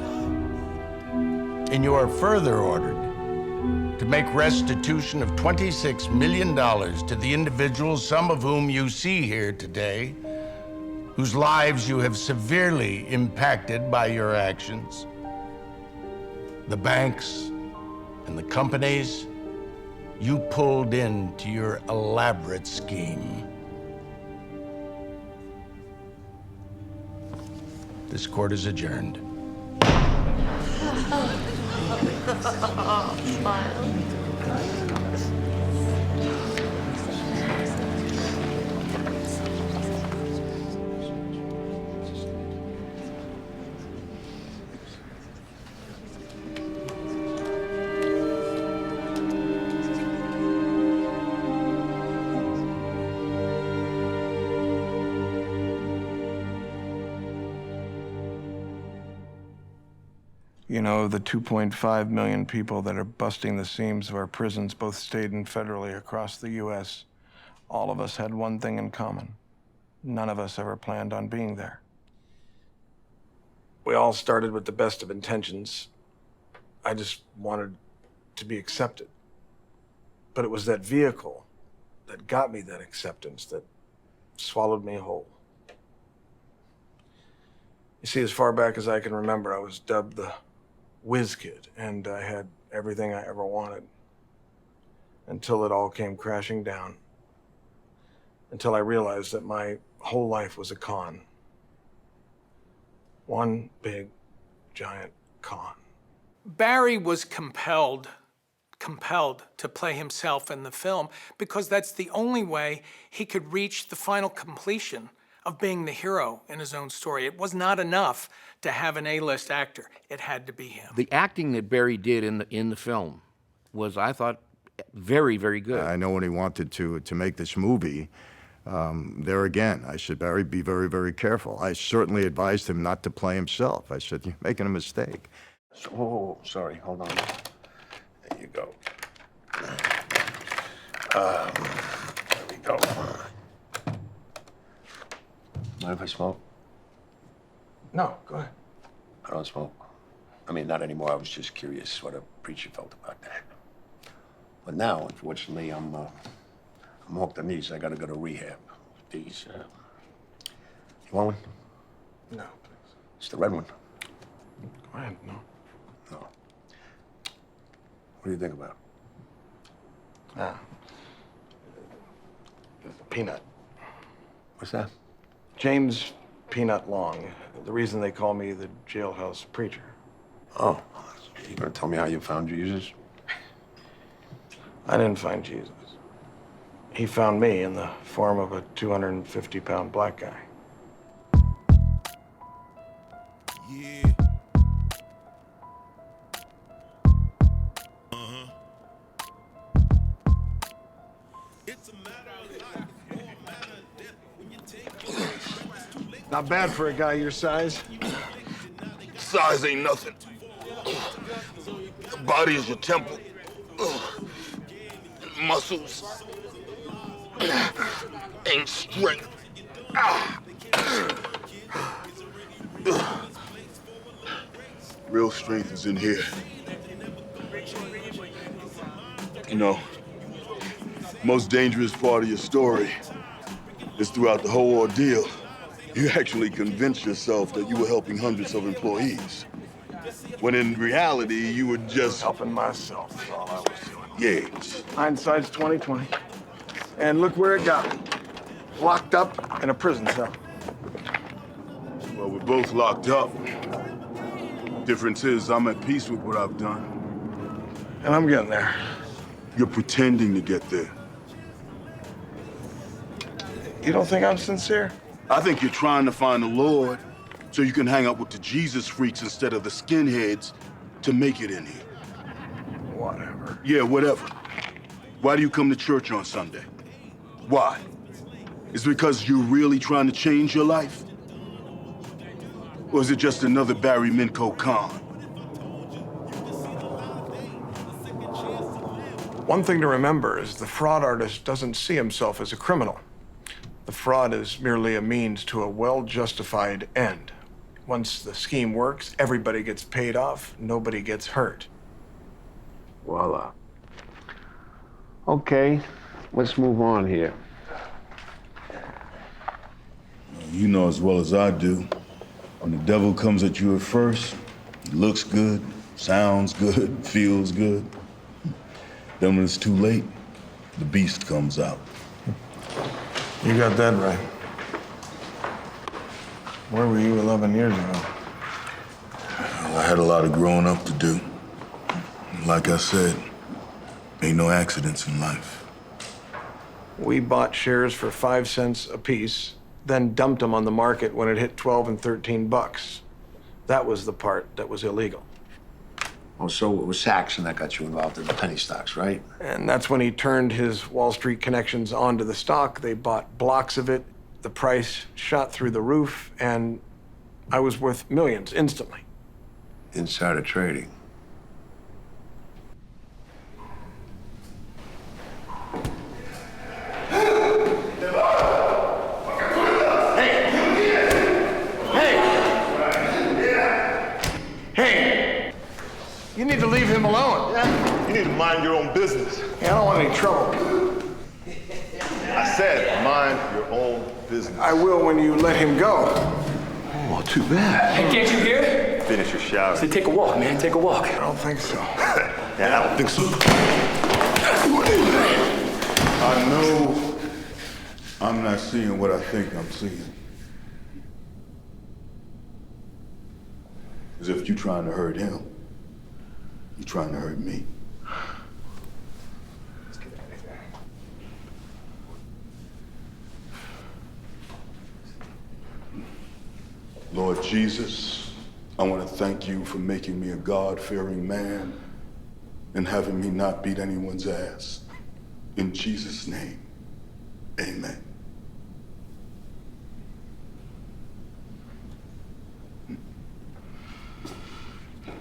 And you are further ordered to make restitution of $26 million to the individuals, some of whom you see here today, whose lives you have severely impacted by your actions. The banks and the companies you pulled into your elaborate scheme. This court is adjourned. You know, the 2.5 million people that are busting the seams of our prisons, both state and federally across the U.S., all of us had one thing in common. None of us ever planned on being there. We all started with the best of intentions. I just wanted to be accepted. But it was that vehicle that got me that acceptance that swallowed me whole. You see, as far back as I can remember, I was dubbed the whiz kid, and I had everything I ever wanted. Until it all came crashing down. Until I realized that my whole life was a con. One big, giant con. Barry was compelled to play himself in the film because that's the only way he could reach the final completion of being the hero in his own story. It was not enough to have an A-list actor. It had to be him. The acting that Barry did in the film was, I thought, very, very good. I know when he wanted to make this movie, there again, I said, Barry, be very, very careful. I certainly advised him not to play himself. I said, you're making a mistake. Oh, sorry, hold on. There you go. There we go. Mind if I smoke? No, go ahead. I don't smoke. I mean, not anymore. I was just curious what a preacher felt about that. But now, unfortunately, I'm hooked on these. I gotta go to rehab. These, you want one? No, please. It's the red one. Go ahead, no. No. What do you think about it? Peanut. What's that? James Peanut Long. The reason they call me the jailhouse preacher. Oh, you gonna tell me how you found Jesus? I didn't find Jesus. He found me in the form of a 250-pound black guy. Yeah. Not bad for a guy your size. Size ain't nothing. The body is your temple. Muscles ain't strength. Real strength is in here. You know, most dangerous part of your story is throughout the whole ordeal, you actually convinced yourself that you were helping hundreds of employees. When in reality, you were just... helping myself is all I was doing. Yeah. Hindsight's 20/20. And look where it got me. Locked up in a prison cell. Well, we're both locked up. Difference is, I'm at peace with what I've done. And I'm getting there. You're pretending to get there. You don't think I'm sincere? I think you're trying to find the Lord so you can hang out with the Jesus freaks instead of the skinheads to make it in here. Whatever. Yeah, whatever. Why do you come to church on Sunday? Why? Is it because you're really trying to change your life? Or is it just another Barry Minkow Caan? One thing to remember is the fraud artist doesn't see himself as a criminal. The fraud is merely a means to a well-justified end. Once the scheme works, everybody gets paid off, nobody gets hurt. Voila. Okay, let's move on here. You know as well as I do, when the devil comes at you at first, he looks good, sounds good, feels good. Then when it's too late, the beast comes out. You got that right. Where were you 11 years ago? Well, I had a lot of growing up to do. Like I said, ain't no accidents in life. We bought shares for 5 cents apiece, then dumped them on the market when it hit 12 and 13 bucks. That was the part that was illegal. Oh, so it was Saxon that got you involved in the penny stocks, right? And that's when he turned his Wall Street connections onto the stock. They bought blocks of it. The price shot through the roof, and I was worth millions instantly. Insider trading. Hey! You need to leave him alone. You need to mind your own business. Yeah, I don't want any trouble. I said, mind your own business. I will when you let him go. Oh, too bad. Hey, can't you hear? Finish your shower. Say, take a walk, man. Take a walk. I don't think so. Yeah, I don't think so. I know I'm not seeing what I think I'm seeing. Because if you're trying to hurt him, you're trying to hurt me. Let's get out of here. Lord Jesus, I want to thank you for making me a God-fearing man and having me not beat anyone's ass. In Jesus' name, amen.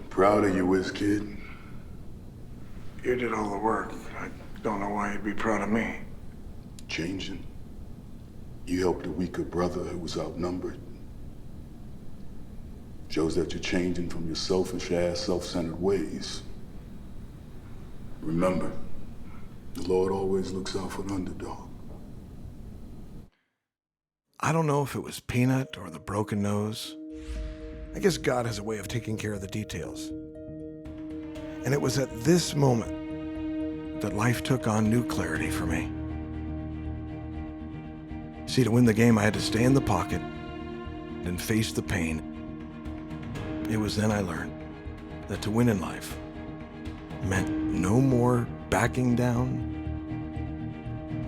Proud of you, Whiz Kid. You did all the work. I don't know why you'd be proud of me. Changing. You helped a weaker brother who was outnumbered. Shows that you're changing from your selfish-ass, self-centered ways. Remember, the Lord always looks out for the underdog. I don't know if it was Peanut or the broken nose. I guess God has a way of taking care of the details. And it was at this moment that life took on new clarity for me. See, to win the game, I had to stay in the pocket and face the pain. It was then I learned that to win in life meant no more backing down,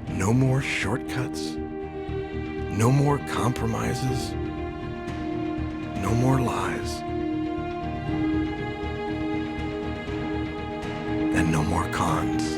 no more shortcuts, no more compromises, no more lies, and no more cons.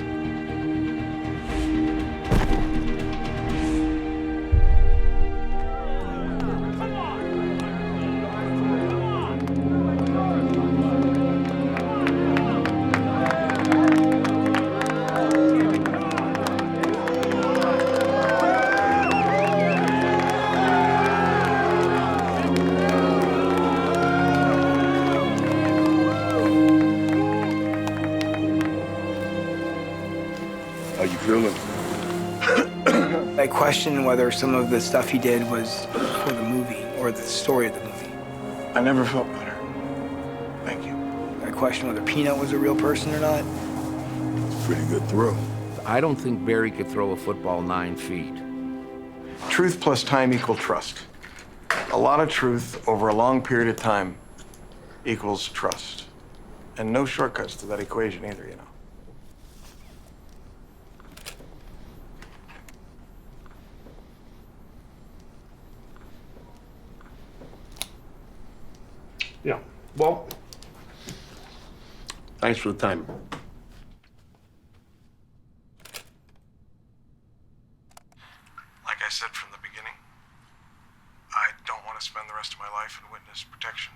How you feeling? I question whether some of the stuff he did was for the movie or the story of the movie. I never felt better. Thank you. I question whether Peanut was a real person or not. It's a pretty good throw. I don't think Barry could throw a football 9 feet. Truth plus time equal trust. A lot of truth over a long period of time equals trust. And no shortcuts to that equation either, you know. Yeah, well, thanks for the time. Like I said from the beginning, I don't want to spend the rest of my life in witness protection.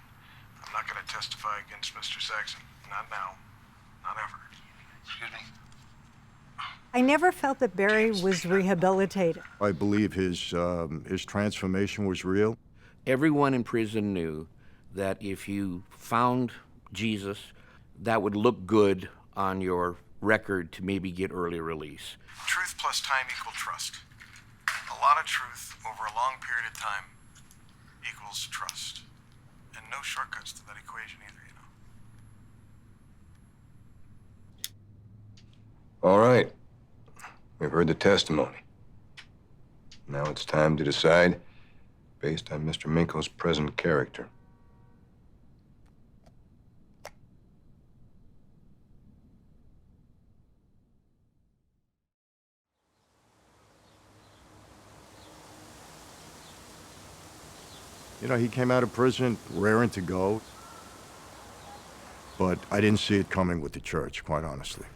I'm not going to testify against Mr. Saxon. Not now. Not ever. Excuse me? I never felt that Barry was rehabilitated. I believe his transformation was real. Everyone in prison knew that if you found Jesus, that would look good on your record to maybe get early release. Truth plus time equal trust. A lot of truth over a long period of time equals trust. And no shortcuts to that equation either, you know. All right. We've heard the testimony. Now it's time to decide based on Mr. Minkow's present character. You know, he came out of prison raring to go. But I didn't see it coming with the church, quite honestly.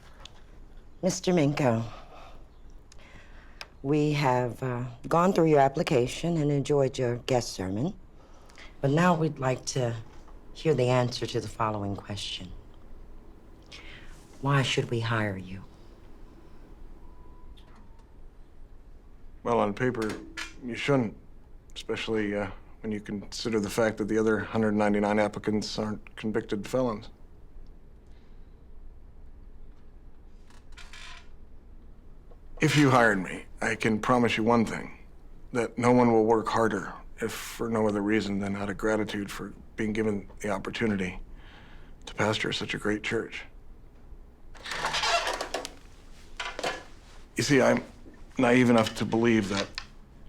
Mr. Minkow, we have gone through your application and enjoyed your guest sermon. But now we'd like to hear the answer to the following question. Why should we hire you? Well, on paper, you shouldn't, especially when you consider the fact that the other 199 applicants aren't convicted felons. If you hired me, I can promise you one thing, that no one will work harder if for no other reason than out of gratitude for being given the opportunity to pastor such a great church. You see, I'm naive enough to believe that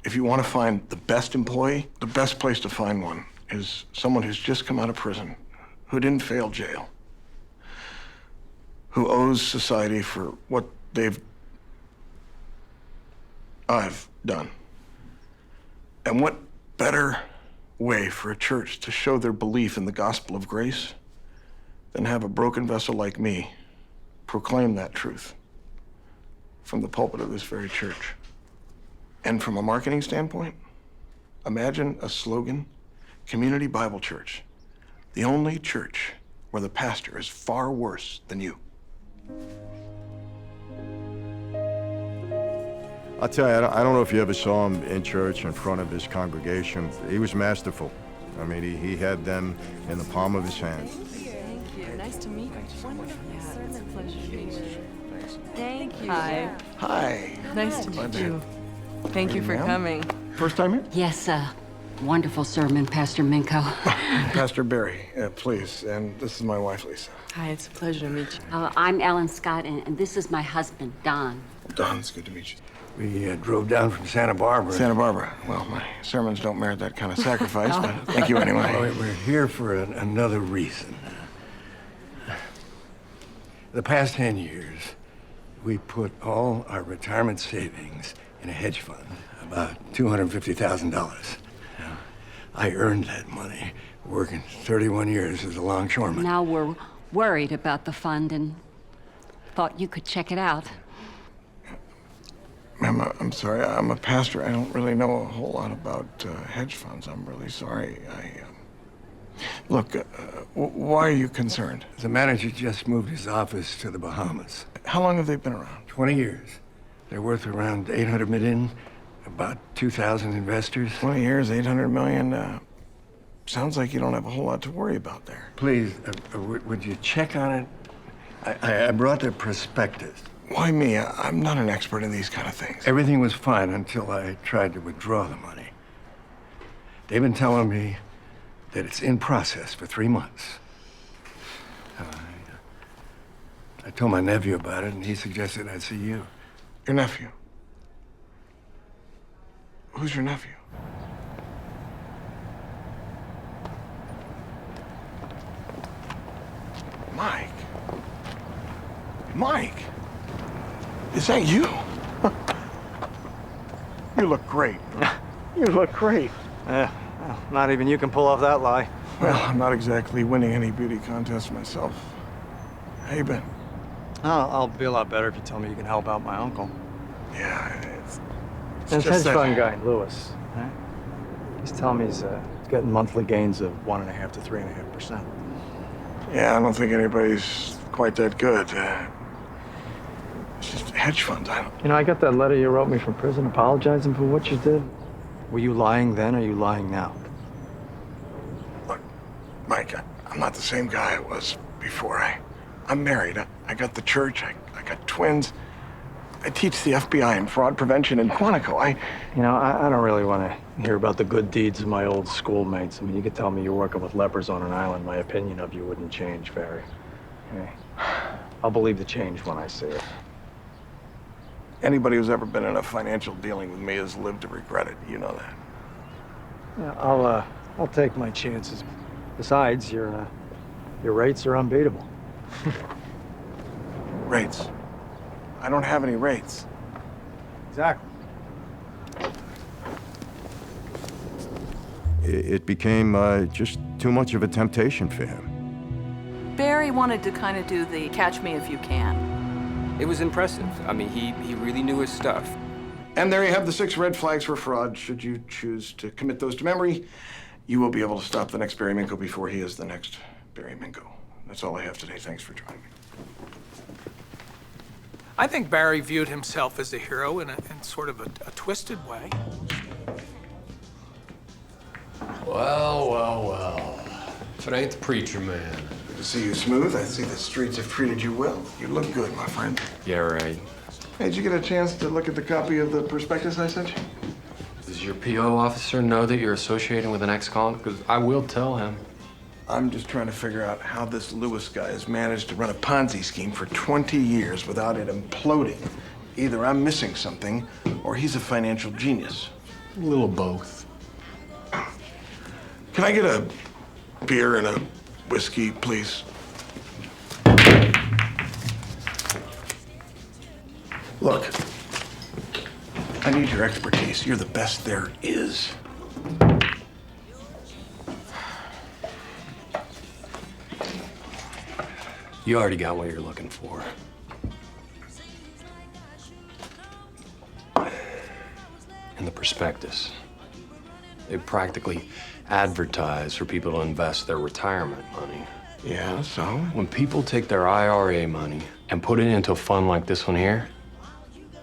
if you want to find the best employee, the best place to find one is someone who's just come out of prison, who didn't fail jail, who owes society for what I've done. And what better way for a church to show their belief in the gospel of grace than have a broken vessel like me proclaim that truth from the pulpit of this very church. And from a marketing standpoint, imagine a slogan, Community Bible Church, the only church where the pastor is far worse than you. I'll tell you, I don't know if you ever saw him in church in front of his congregation. He was masterful. I mean, he had them in the palm of his hand. Thank you. Nice to meet you. Wonderful. It's a pleasure to meet you. Thank you. Hi. Hi. Nice to meet you. Thank you for coming. First time here? Yes, wonderful sermon, Pastor Minkow. Pastor Barry, please. And this is my wife, Lisa. Hi, it's a pleasure to meet you. I'm Ellen Scott, and this is my husband, Don. Don, it's good to meet you. We drove down from Santa Barbara. Santa Barbara. Well, my sermons don't merit that kind of sacrifice, but thank you anyway. Well, we're here for another reason. The past 10 years, we put all our retirement savings in a hedge fund, about $250,000. I earned that money working 31 years as a longshoreman. Now we're worried about the fund and thought you could check it out. Ma'am, I'm sorry. I'm a pastor. I don't really know a whole lot about hedge funds. I'm really sorry. Look, why are you concerned? The manager just moved his office to the Bahamas. How long have they been around? 20 years. They're worth around $800 million, about 2,000 investors. 20 years, 800 million. Sounds like you don't have a whole lot to worry about there. Please, would you check on it? I brought the prospectus. Why me? I'm not an expert in these kind of things. Everything was fine until I tried to withdraw the money. They've been telling me that it's in process for 3 months. I told my nephew about it, and he suggested I'd see you. Your nephew? Who's your nephew? Mike. Mike! Is that you? You look great. You look great. Well, not even you can pull off that lie. Well, I'm not exactly winning any beauty contests myself. How you been? I'll be a lot better if you tell me you can help out my uncle. Yeah, it's This just hedge that- fund guy, Lewis. Right? He's telling me he's getting monthly gains of 1.5 to 3.5%. Yeah, I don't think anybody's quite that good. It's just hedge funds. You know, I got that letter you wrote me from prison apologizing for what you did. Were you lying then, or are you lying now? Look, Mike, I'm not the same guy I was before. I'm married. I got the church. I got twins. I teach the FBI in fraud prevention in Quantico. You know, I don't really want to hear about the good deeds of my old schoolmates. I mean, you could tell me you're working with lepers on an island. My opinion of you wouldn't change, Barry. Okay? I'll believe the change when I see it. Anybody who's ever been in a financial dealing with me has lived to regret it. You know that. Yeah, I'll take my chances. Besides, your rates are unbeatable. Rates? I don't have any rates. Exactly. It became just too much of a temptation for him. Barry wanted to kind of do the catch me if you can. It was impressive. I mean, he really knew his stuff. And there you have the 6 red flags for fraud. Should you choose to commit those to memory, you will be able to stop the next Barry Minkow before he is the next Barry Minkow. That's all I have today. Thanks for joining me. I think Barry viewed himself as a hero in sort of a twisted way. Well. If it ain't the preacher man. Good to see you, Smooth. I see the streets have treated you well. You look good, my friend. Yeah, right. Hey, did you get a chance to look at the copy of the prospectus I sent you? Does your PO officer know that you're associating with an ex-con? Because I will tell him. I'm just trying to figure out how this Lewis guy has managed to run a Ponzi scheme for 20 years without it imploding. Either I'm missing something, or he's a financial genius. A little both. Can I get a beer and a whiskey, please. Look, I need your expertise. You're the best there is. You already got what you're looking for. In the prospectus, they practically advertise for people to invest their retirement money. Yeah, so? When people take their IRA money and put it into a fund like this one here,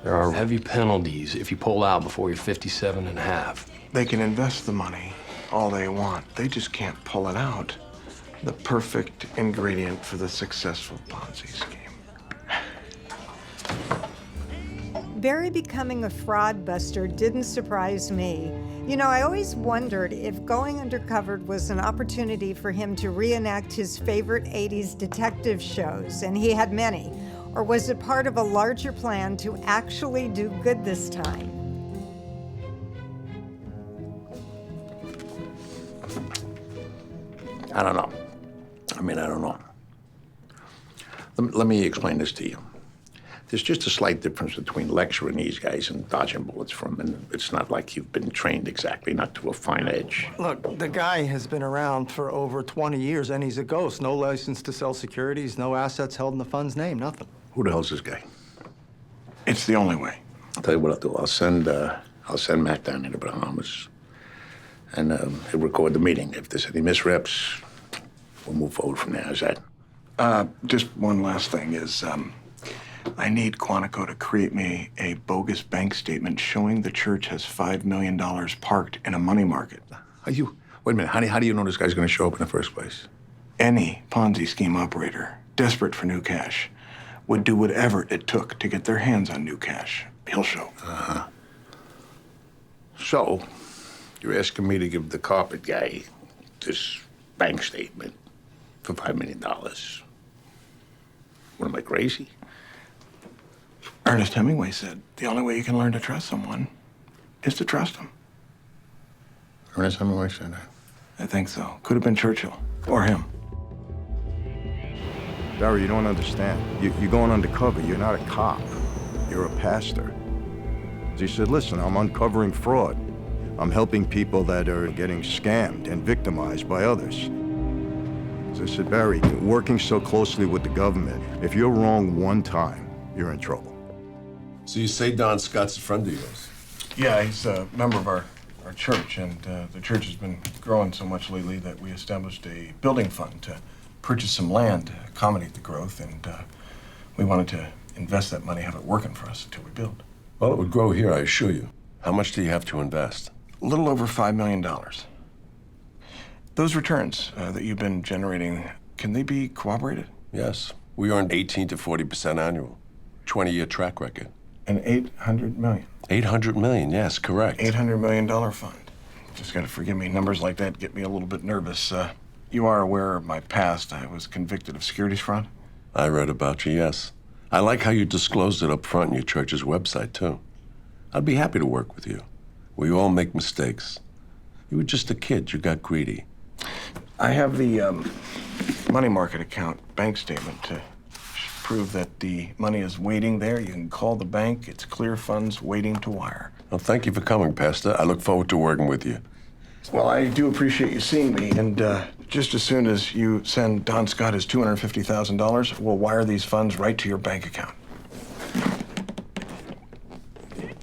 there are heavy penalties if you pull out before you're 57 and a half. They can invest the money all they want. They just can't pull it out. The perfect ingredient for the successful Ponzi scheme. Barry becoming a fraud buster didn't surprise me. You know, I always wondered if going undercover was an opportunity for him to reenact his favorite 80s detective shows, and he had many. Or was it part of a larger plan to actually do good this time? I don't know. I don't know. Let me explain this to you. There's just a slight difference between lecturing these guys and dodging bullets from them. And it's not like you've been trained exactly, not to a fine edge. Look, the guy has been around for over 20 years, and he's a ghost. No license to sell securities, no assets held in the fund's name, nothing. Who the hell's this guy? It's the only way. I'll tell you what I'll do. I'll send Matt down here to Bahamas, and he'll record the meeting. If there's any misreps, we'll move forward from there. How's that? Just one last thing is, I need Quantico to create me a bogus bank statement showing the church has $5 million parked in a money market. Wait a minute, how do you know this guy's gonna show up in the first place? Any Ponzi scheme operator, desperate for new cash, would do whatever it took to get their hands on new cash. He'll show. Uh-huh. So, you're asking me to give the carpet guy this bank statement for $5 million. What, am I crazy? Ernest Hemingway said, the only way you can learn to trust someone is to trust them. Ernest Hemingway said that? I think so. Could have been Churchill or him. Barry, you don't understand. You're going undercover. You're not a cop. You're a pastor. So he said, listen, I'm uncovering fraud. I'm helping people that are getting scammed and victimized by others. So I said, Barry, working so closely with the government, if you're wrong one time, you're in trouble. So you say Don Scott's a friend of yours? Yeah, he's a member of our church, and the church has been growing so much lately that we established a building fund to purchase some land to accommodate the growth, and we wanted to invest that money, have it working for us until we build. Well, it would grow here, I assure you. How much do you have to invest? A little over $5 million. Those returns that you've been generating, can they be corroborated? Yes. We earned 18 to 40% annual. 20-year track record. And $800 million. 800 million, yes, correct. $800 million fund. Just gotta forgive me, numbers like that get me a little bit nervous. You are aware of my past. I was convicted of securities fraud. I read about you, yes. I like how you disclosed it up front in your church's website, too. I'd be happy to work with you. We all make mistakes. You were just a kid. You got greedy. I have the money market account bank statement to prove that the money is waiting there. You can call the bank. It's clear funds waiting to wire. Well, thank you for coming, Pastor. I look forward to working with you. Well, I do appreciate you seeing me, and just as soon as you send Don Scott his $250,000, we'll wire these funds right to your bank account.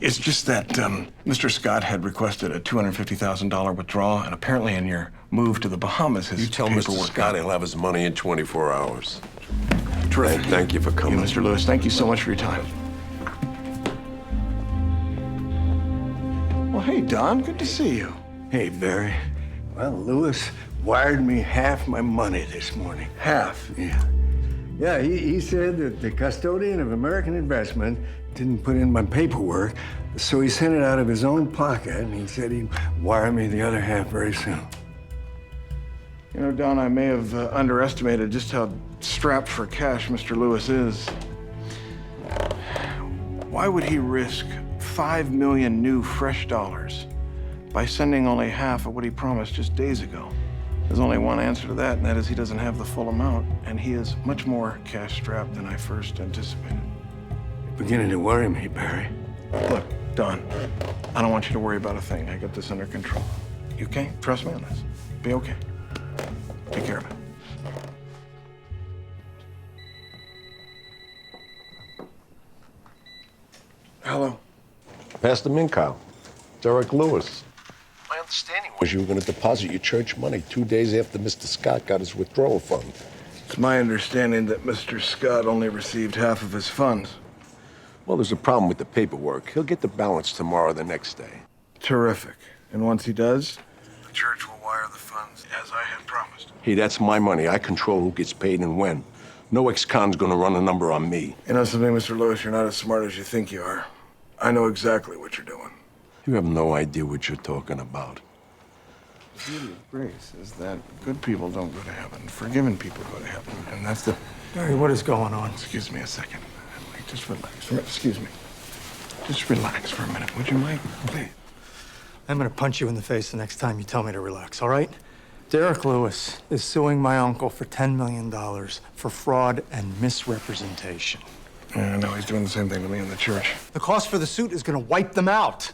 It's just that Mr. Scott had requested a $250,000 withdrawal, and apparently in your move to the Bahamas, his You tell paperwork... Mr. Scott he'll have his money in 24 hours. Terrific. And thank you for coming. Mr. Lewis, thank you so much for your time. Well, hey, Don, good to see you. Hey, Barry. Well, Lewis wired me half my money this morning. Half? Yeah. Yeah, he said that the custodian of American Investment didn't put in my paperwork, so he sent it out of his own pocket, and he said he'd wire me the other half very soon. You know, Don, I may have underestimated just how strapped for cash Mr. Lewis is. Why would he risk 5 million new fresh dollars by sending only half of what he promised just days ago? There's only one answer to that, and that is he doesn't have the full amount, and he is much more cash-strapped than I first anticipated. You're beginning to worry me, Barry. Look, Don, I don't want you to worry about a thing. I got this under control. You okay? Trust me on this. Be okay. Take care of it. Hello. Pastor Minkow, Derek Lewis. My understanding was you were going to deposit your church money 2 days after Mr. Scott got his withdrawal fund. It's my understanding that Mr. Scott only received half of his funds. Well, there's a problem with the paperwork. He'll get the balance tomorrow or the next day. Terrific. And once he does, the church will wire the funds as I had promised. Hey, that's my money. I control who gets paid and when. No ex-con's going to run a number on me. You know something, Mr. Lewis? You're not as smart as you think you are. I know exactly what you're doing. You have no idea what you're talking about. The beauty of grace is that good people don't go to heaven. Forgiven people go to heaven. And that's the... Barry, what is going on? Excuse me a second. Just relax. Excuse me. Just relax for a minute, would you, Mike? Please. I'm gonna punch you in the face the next time you tell me to relax, all right? Derek Lewis is suing my uncle for $10 million for fraud and misrepresentation. Yeah, I know. He's doing the same thing to me in the church. The cost for the suit is gonna wipe them out.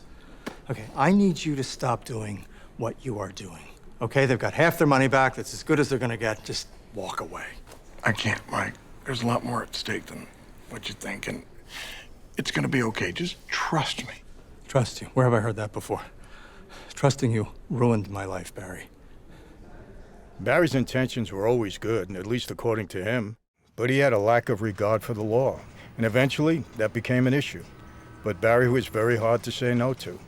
Okay, I need you to stop doing what you are doing. Okay, they've got half their money back. That's as good as they're gonna get. Just walk away. I can't, Mike. There's a lot more at stake than what you think, and it's gonna be okay. Just trust me. Trust you? Where have I heard that before? Trusting you ruined my life, Barry. Barry's intentions were always good, at least according to him. But he had a lack of regard for the law, and eventually that became an issue. But Barry was very hard to say no to.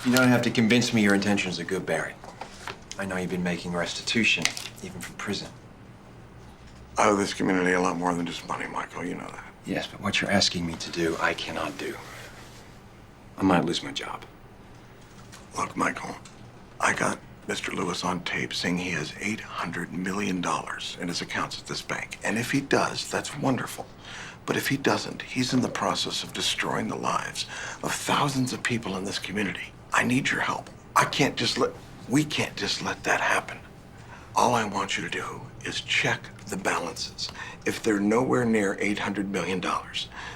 You don't have to convince me your intentions are good, Barry. I know you've been making restitution, even from prison. I owe this community a lot more than just money, Michael. You know that. Yes, but what you're asking me to do, I cannot do. I might lose my job. Look, Michael, I got Mr. Lewis on tape saying he has $800 million in his accounts at this bank. And if he does, that's wonderful. But if he doesn't, he's in the process of destroying the lives of thousands of people in this community. I need your help. We can't just let that happen. All I want you to do is check the balances. If they're nowhere near $800 million,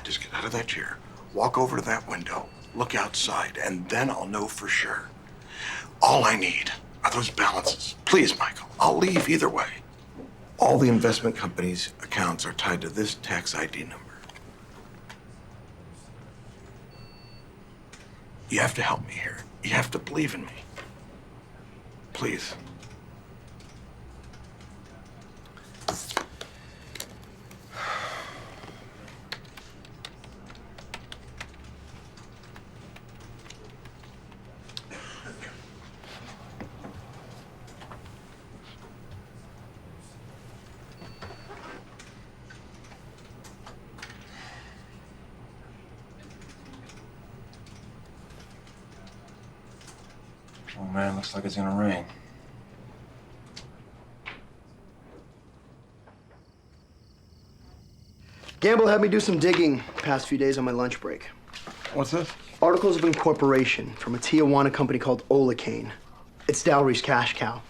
just get out of that chair, walk over to that window, look outside, and then I'll know for sure. All I need are those balances. Please, Michael, I'll leave either way. All the investment companies' accounts are tied to this tax ID number. You have to help me here. You have to believe in me. Please. Oh man, looks like it's gonna rain. Gamble had me do some digging past few days on my lunch break. What's this? Articles of incorporation from a Tijuana company called Caan. It's Dowry's cash cow.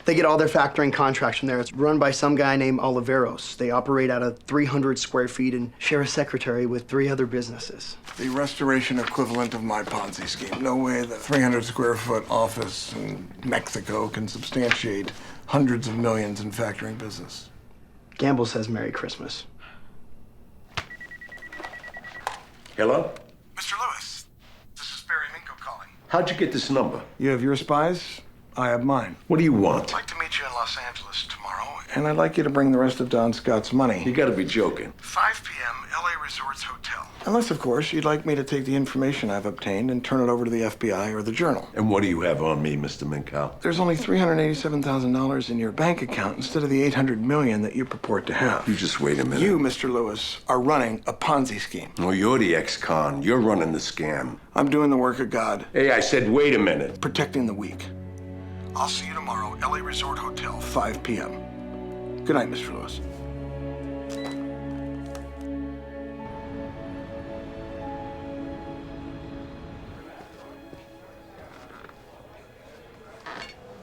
They get all their factoring contracts from there. It's run by some guy named Oliveros. They operate out of 300 square feet and share a secretary with 3 other businesses. The restoration equivalent of my Ponzi scheme. No way the 300 square foot office in Mexico can substantiate hundreds of millions in factoring business. Gamble says Merry Christmas. Hello? Mr. Lewis, this is Barry Minkow calling. How'd you get this number? You have your spies, I have mine. What do you want? I'd like to meet you in Los Angeles tomorrow, and I'd like you to bring the rest of Don Scott's money. You gotta be joking. 5 p.m., LA Resorts Hotel. Unless, of course, you'd like me to take the information I've obtained and turn it over to the FBI or the Journal. And what do you have on me, Mr. Minkow? There's only $387,000 in your bank account instead of the $800 million that you purport to have. You just wait a minute. You, Mr. Lewis, are running a Ponzi scheme. Oh, you're the ex-con. You're running the scam. I'm doing the work of God. Hey, I said wait a minute. Protecting the weak. I'll see you tomorrow, LA Resort Hotel, 5 p.m. Good night, Mr. Lewis.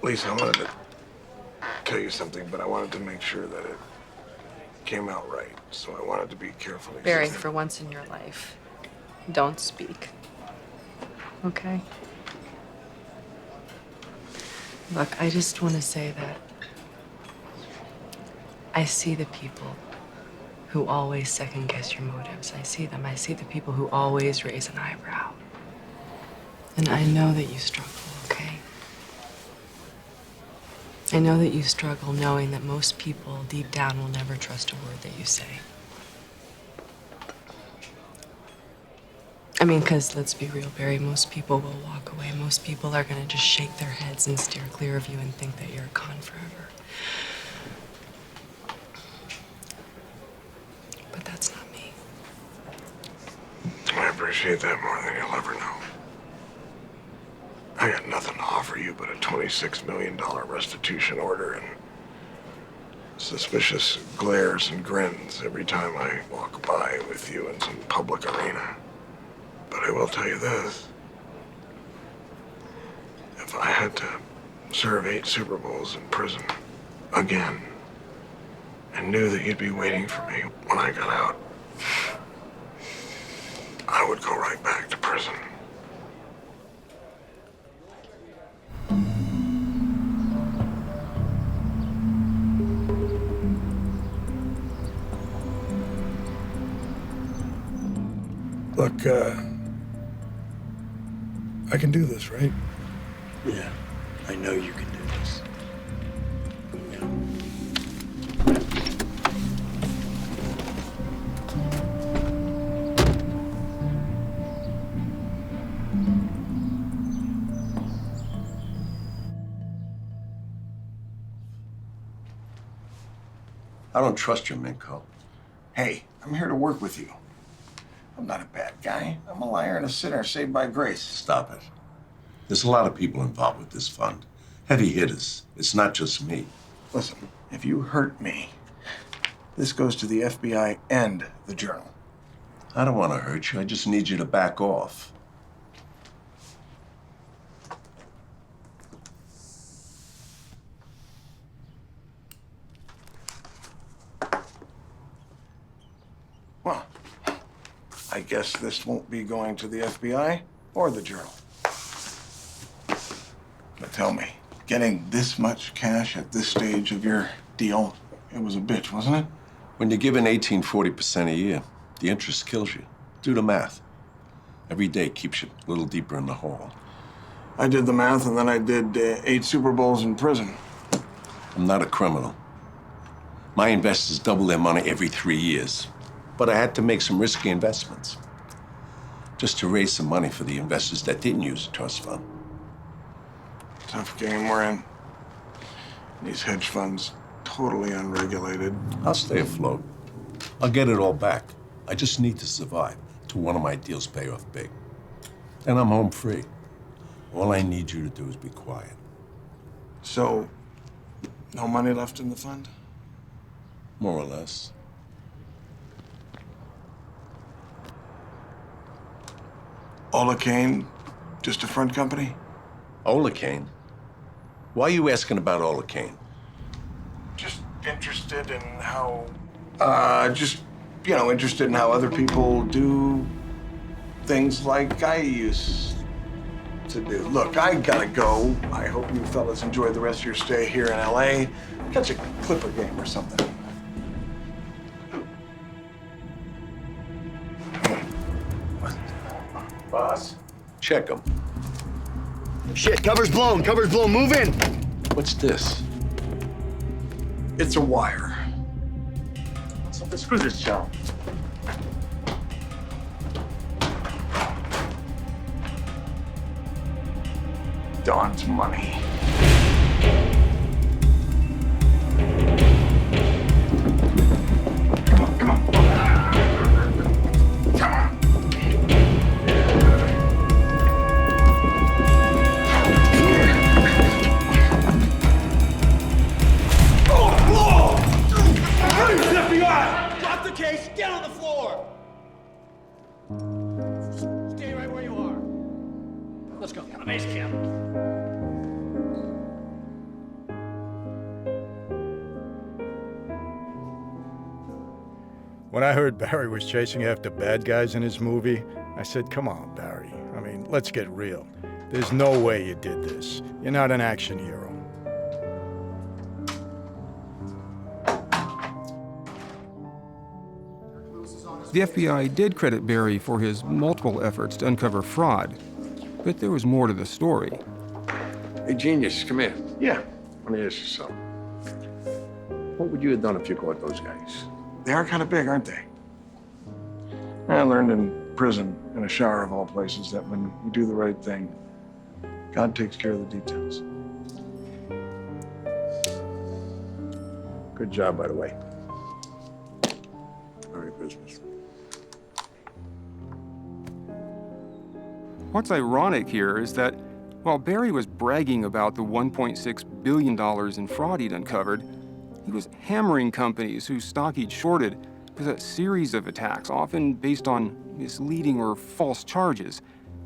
Lisa, I wanted to tell you something, but I wanted to make sure that it came out right. So I wanted to be carefully Barry, sensitive. for once in your life, don't speak. Okay? Look, I just want to say that I see the people who always second guess your motives. I see them. I see the people who always raise an eyebrow. And I know that you struggle, okay? I know that you struggle knowing that most people deep down will never trust a word that you say. I mean, because let's be real, Barry, most people will walk away. Most people are going to just shake their heads and steer clear of you and think that you're a con forever. But that's not me. I appreciate that more than you'll ever know. I got nothing to offer you but a $26 million restitution order and suspicious glares and grins every time I walk by with you in some public arena. But I will tell you this. If I had to serve 8 Super Bowls in prison again and knew that you'd be waiting for me when I got out, I would go right back to prison. Look, I can do this, right? Yeah, I know you can do this. I don't trust you, Minkow. Hey, I'm here to work with you. I'm not a bad guy. I'm a liar and a sinner saved by grace. Stop it. There's a lot of people involved with this fund. Heavy hitters. It's not just me. Listen, if you hurt me, this goes to the FBI and the Journal. I don't want to hurt you. I just need you to back off. Well, I guess this won't be going to the FBI or the Journal. But tell me, getting this much cash at this stage of your deal, it was a bitch, wasn't it? When you're given 40% a year, the interest kills you. Do the math. Every day keeps you a little deeper in the hole. I did the math, and then I did 8 Super Bowls in prison. I'm not a criminal. My investors double their money every 3 years. But I had to make some risky investments just to raise some money for the investors that didn't use the trust fund. Tough game we're in. These hedge funds, totally unregulated. I'll stay afloat. I'll get it all back. I just need to survive till one of my deals pay off big. And I'm home free. All I need you to do is be quiet. So, no money left in the fund? More or less. Caan, just a front company? Caan? Why are you asking about Caan? Just interested in how, interested in how other people do things like I used to do. Look, I gotta go. I hope you fellas enjoy the rest of your stay here in LA. Catch a Clipper game or something. Boss. Check them. Shit, cover's blown, move in! What's this? It's a wire. Screw this, Joe. Don's money. Come on. Drop the case, get on the floor! Stay right where you are. Let's go. Base camp. When I heard Barry was chasing after bad guys in his movie, I said, come on, Barry. I mean, let's get real. There's no way you did this. You're not an action hero. The FBI did credit Barry for his multiple efforts to uncover fraud, but there was more to the story. Hey, genius, come here. Yeah. Let me ask you something. What would you have done if you caught those guys? They are kind of big, aren't they? I learned in prison, in a shower of all places, that when you do the right thing, God takes care of the details. Good job, by the way. Merry Christmas. What's ironic here is that while Barry was bragging about the $1.6 billion in fraud he'd uncovered, he was hammering companies whose stock he'd shorted with a series of attacks, often based on misleading or false charges,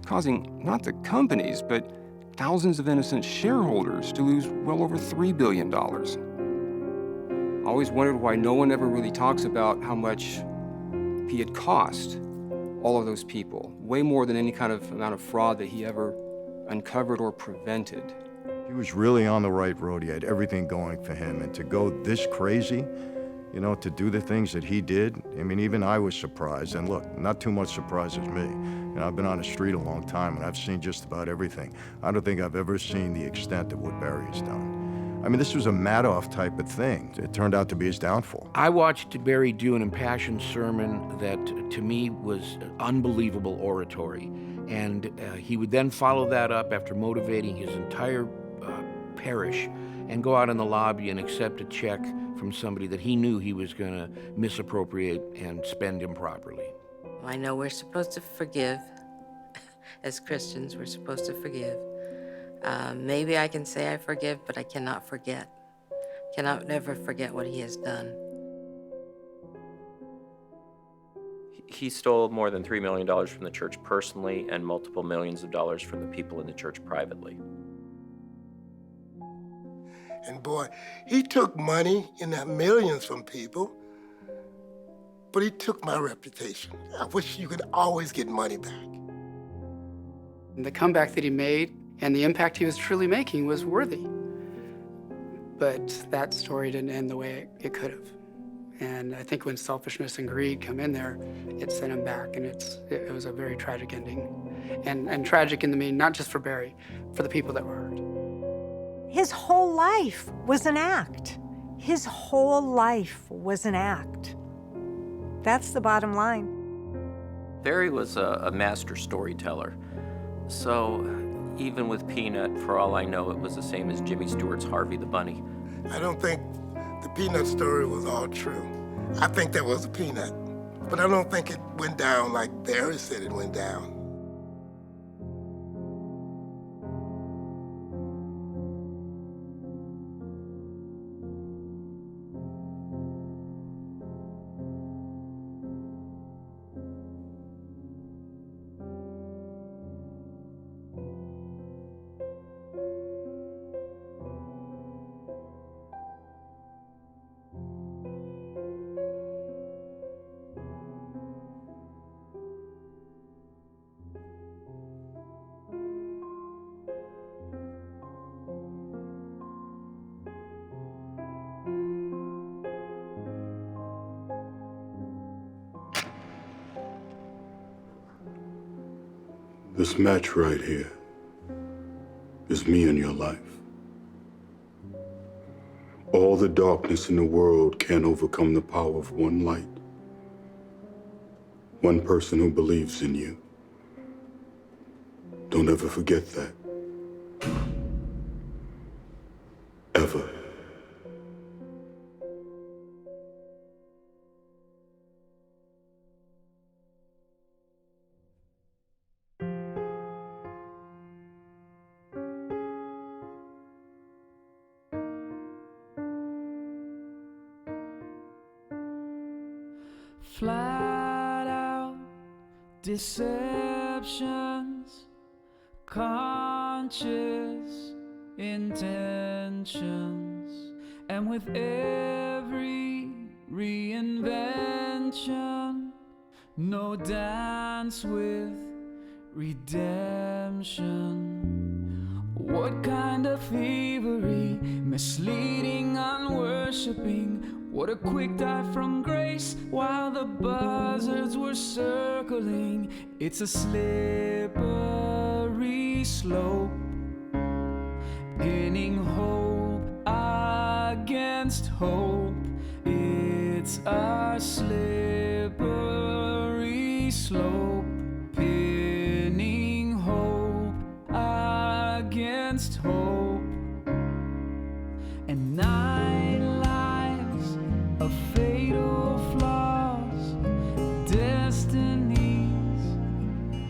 causing not the companies, but thousands of innocent shareholders to lose well over $3 billion. I always wondered why no one ever really talks about how much he had cost all of those people, way more than any kind of amount of fraud that he ever uncovered or prevented. He was really on the right road. He had everything going for him. And to go this crazy, you know, to do the things that he did, I mean, even I was surprised. And look, not too much surprises me. You know, I've been on the street a long time, and I've seen just about everything. I don't think I've ever seen the extent of what Barry has done. I mean, this was a Madoff type of thing. It turned out to be his downfall. I watched Barry do an impassioned sermon that, to me, was unbelievable oratory. And he would then follow that up after motivating his entire parish and go out in the lobby and accept a check from somebody that he knew he was going to misappropriate and spend improperly. I know we're supposed to forgive. As Christians, we're supposed to forgive. Maybe I can say I forgive, but I cannot forget. Cannot never forget what he has done. He stole more than $3 million from the church personally and multiple millions of dollars from the people in the church privately. And boy, he took money in the millions from people, but he took my reputation. I wish you could always get money back. The comeback that he made and the impact he was truly making was worthy. But that story didn't end the way it could have. And I think when selfishness and greed come in there, it sent him back, and it was a very tragic ending. And tragic in the mean, not just for Barry, for the people that were hurt. His whole life was an act. His whole life was an act. That's the bottom line. Barry was a master storyteller. So even with Peanut, for all I know, it was the same as Jimmy Stewart's Harvey the Bunny. I don't think the Peanut story was all true. I think that was a Peanut, but I don't think it went down like Barry said it went down. This match right here is me and your life. All the darkness in the world can't overcome the power of one light. One person who believes in you. Don't ever forget that. Ever. Flat out deceptions, conscious intentions, and with every reinvention, no dance with redemption. What kind of thievery, misleading, unworshipping? What a quick dive from grace while the buzzards were circling. It's a slippery slope, pinning hope against hope. It's a slippery slope, pinning hope against hope. And 9 lives of fatal flaws, destiny's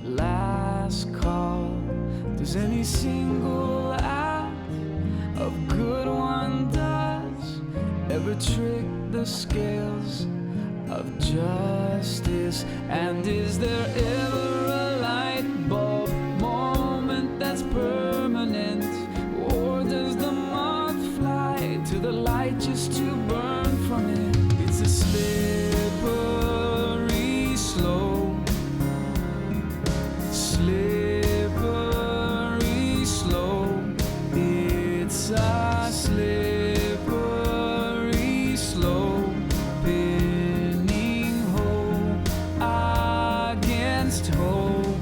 last call. Does any single act of good one does ever trick the scales of justice? And is there ever a light bulb moment that's permanent? Or does the moth fly to the light just to burn from it? It's a slippery slope, slippery slope. It's a slippery slope, pinning hope against hope.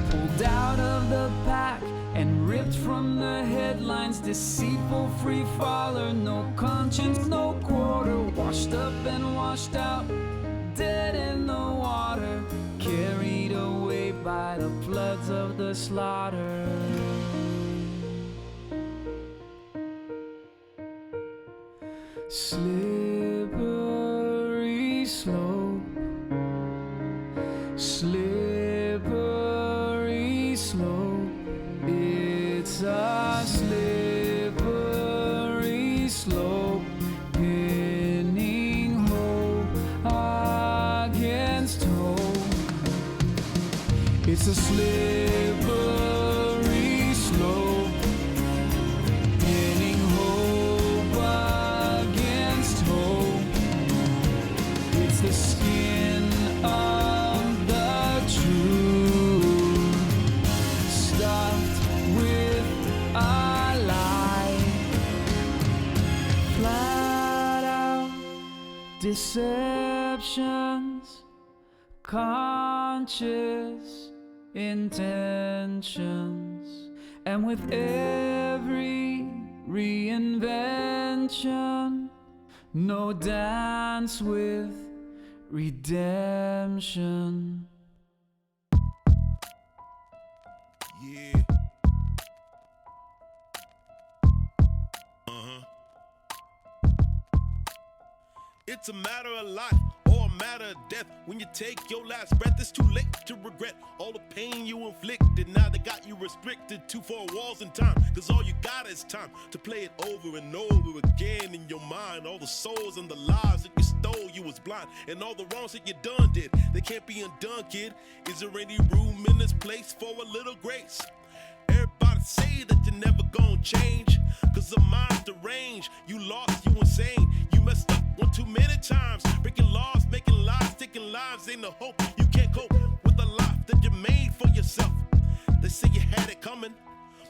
Pulled out of the pack and ripped from the headlines, deceitful free faller, no conscience, no quarter, washed up and washed out, dead in the water, carried away by the floods of the slaughter. Slippery slope, slippery slope. It's a slippery slope, pinning hope against hope. It's a slippery slope, pinning hope against hope. It's the skin of the truth, stuffed with a lie. Flat out deceptions, conscious intentions, and with every reinvention, no dance with redemption. Yeah. It's a matter of life or a matter of death. When you take your last breath, it's too late to regret all the pain you inflicted. Now they got you restricted to 4 walls in time, cause all you got is time to play it over and over again in your mind. All the souls and the lives that you stole, you was blind, and all the wrongs that you done did, they can't be undone, kid. Is there any room in this place for a little grace? Everybody say that you're never gonna change, cause the mind's deranged. You lost, you insane, you messed up one too many times. Breaking laws, making lies, taking lives, ain't no hope. You can't cope with the life that you made for yourself. They say you had it coming,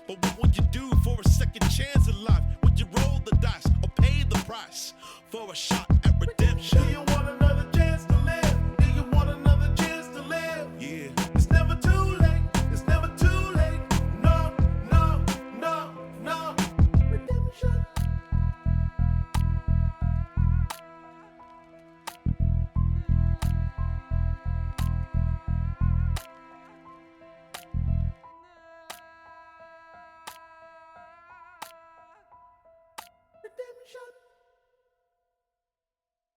but what would you do for a second chance in life? Would you roll the dice or pay the price for a shot at redemption?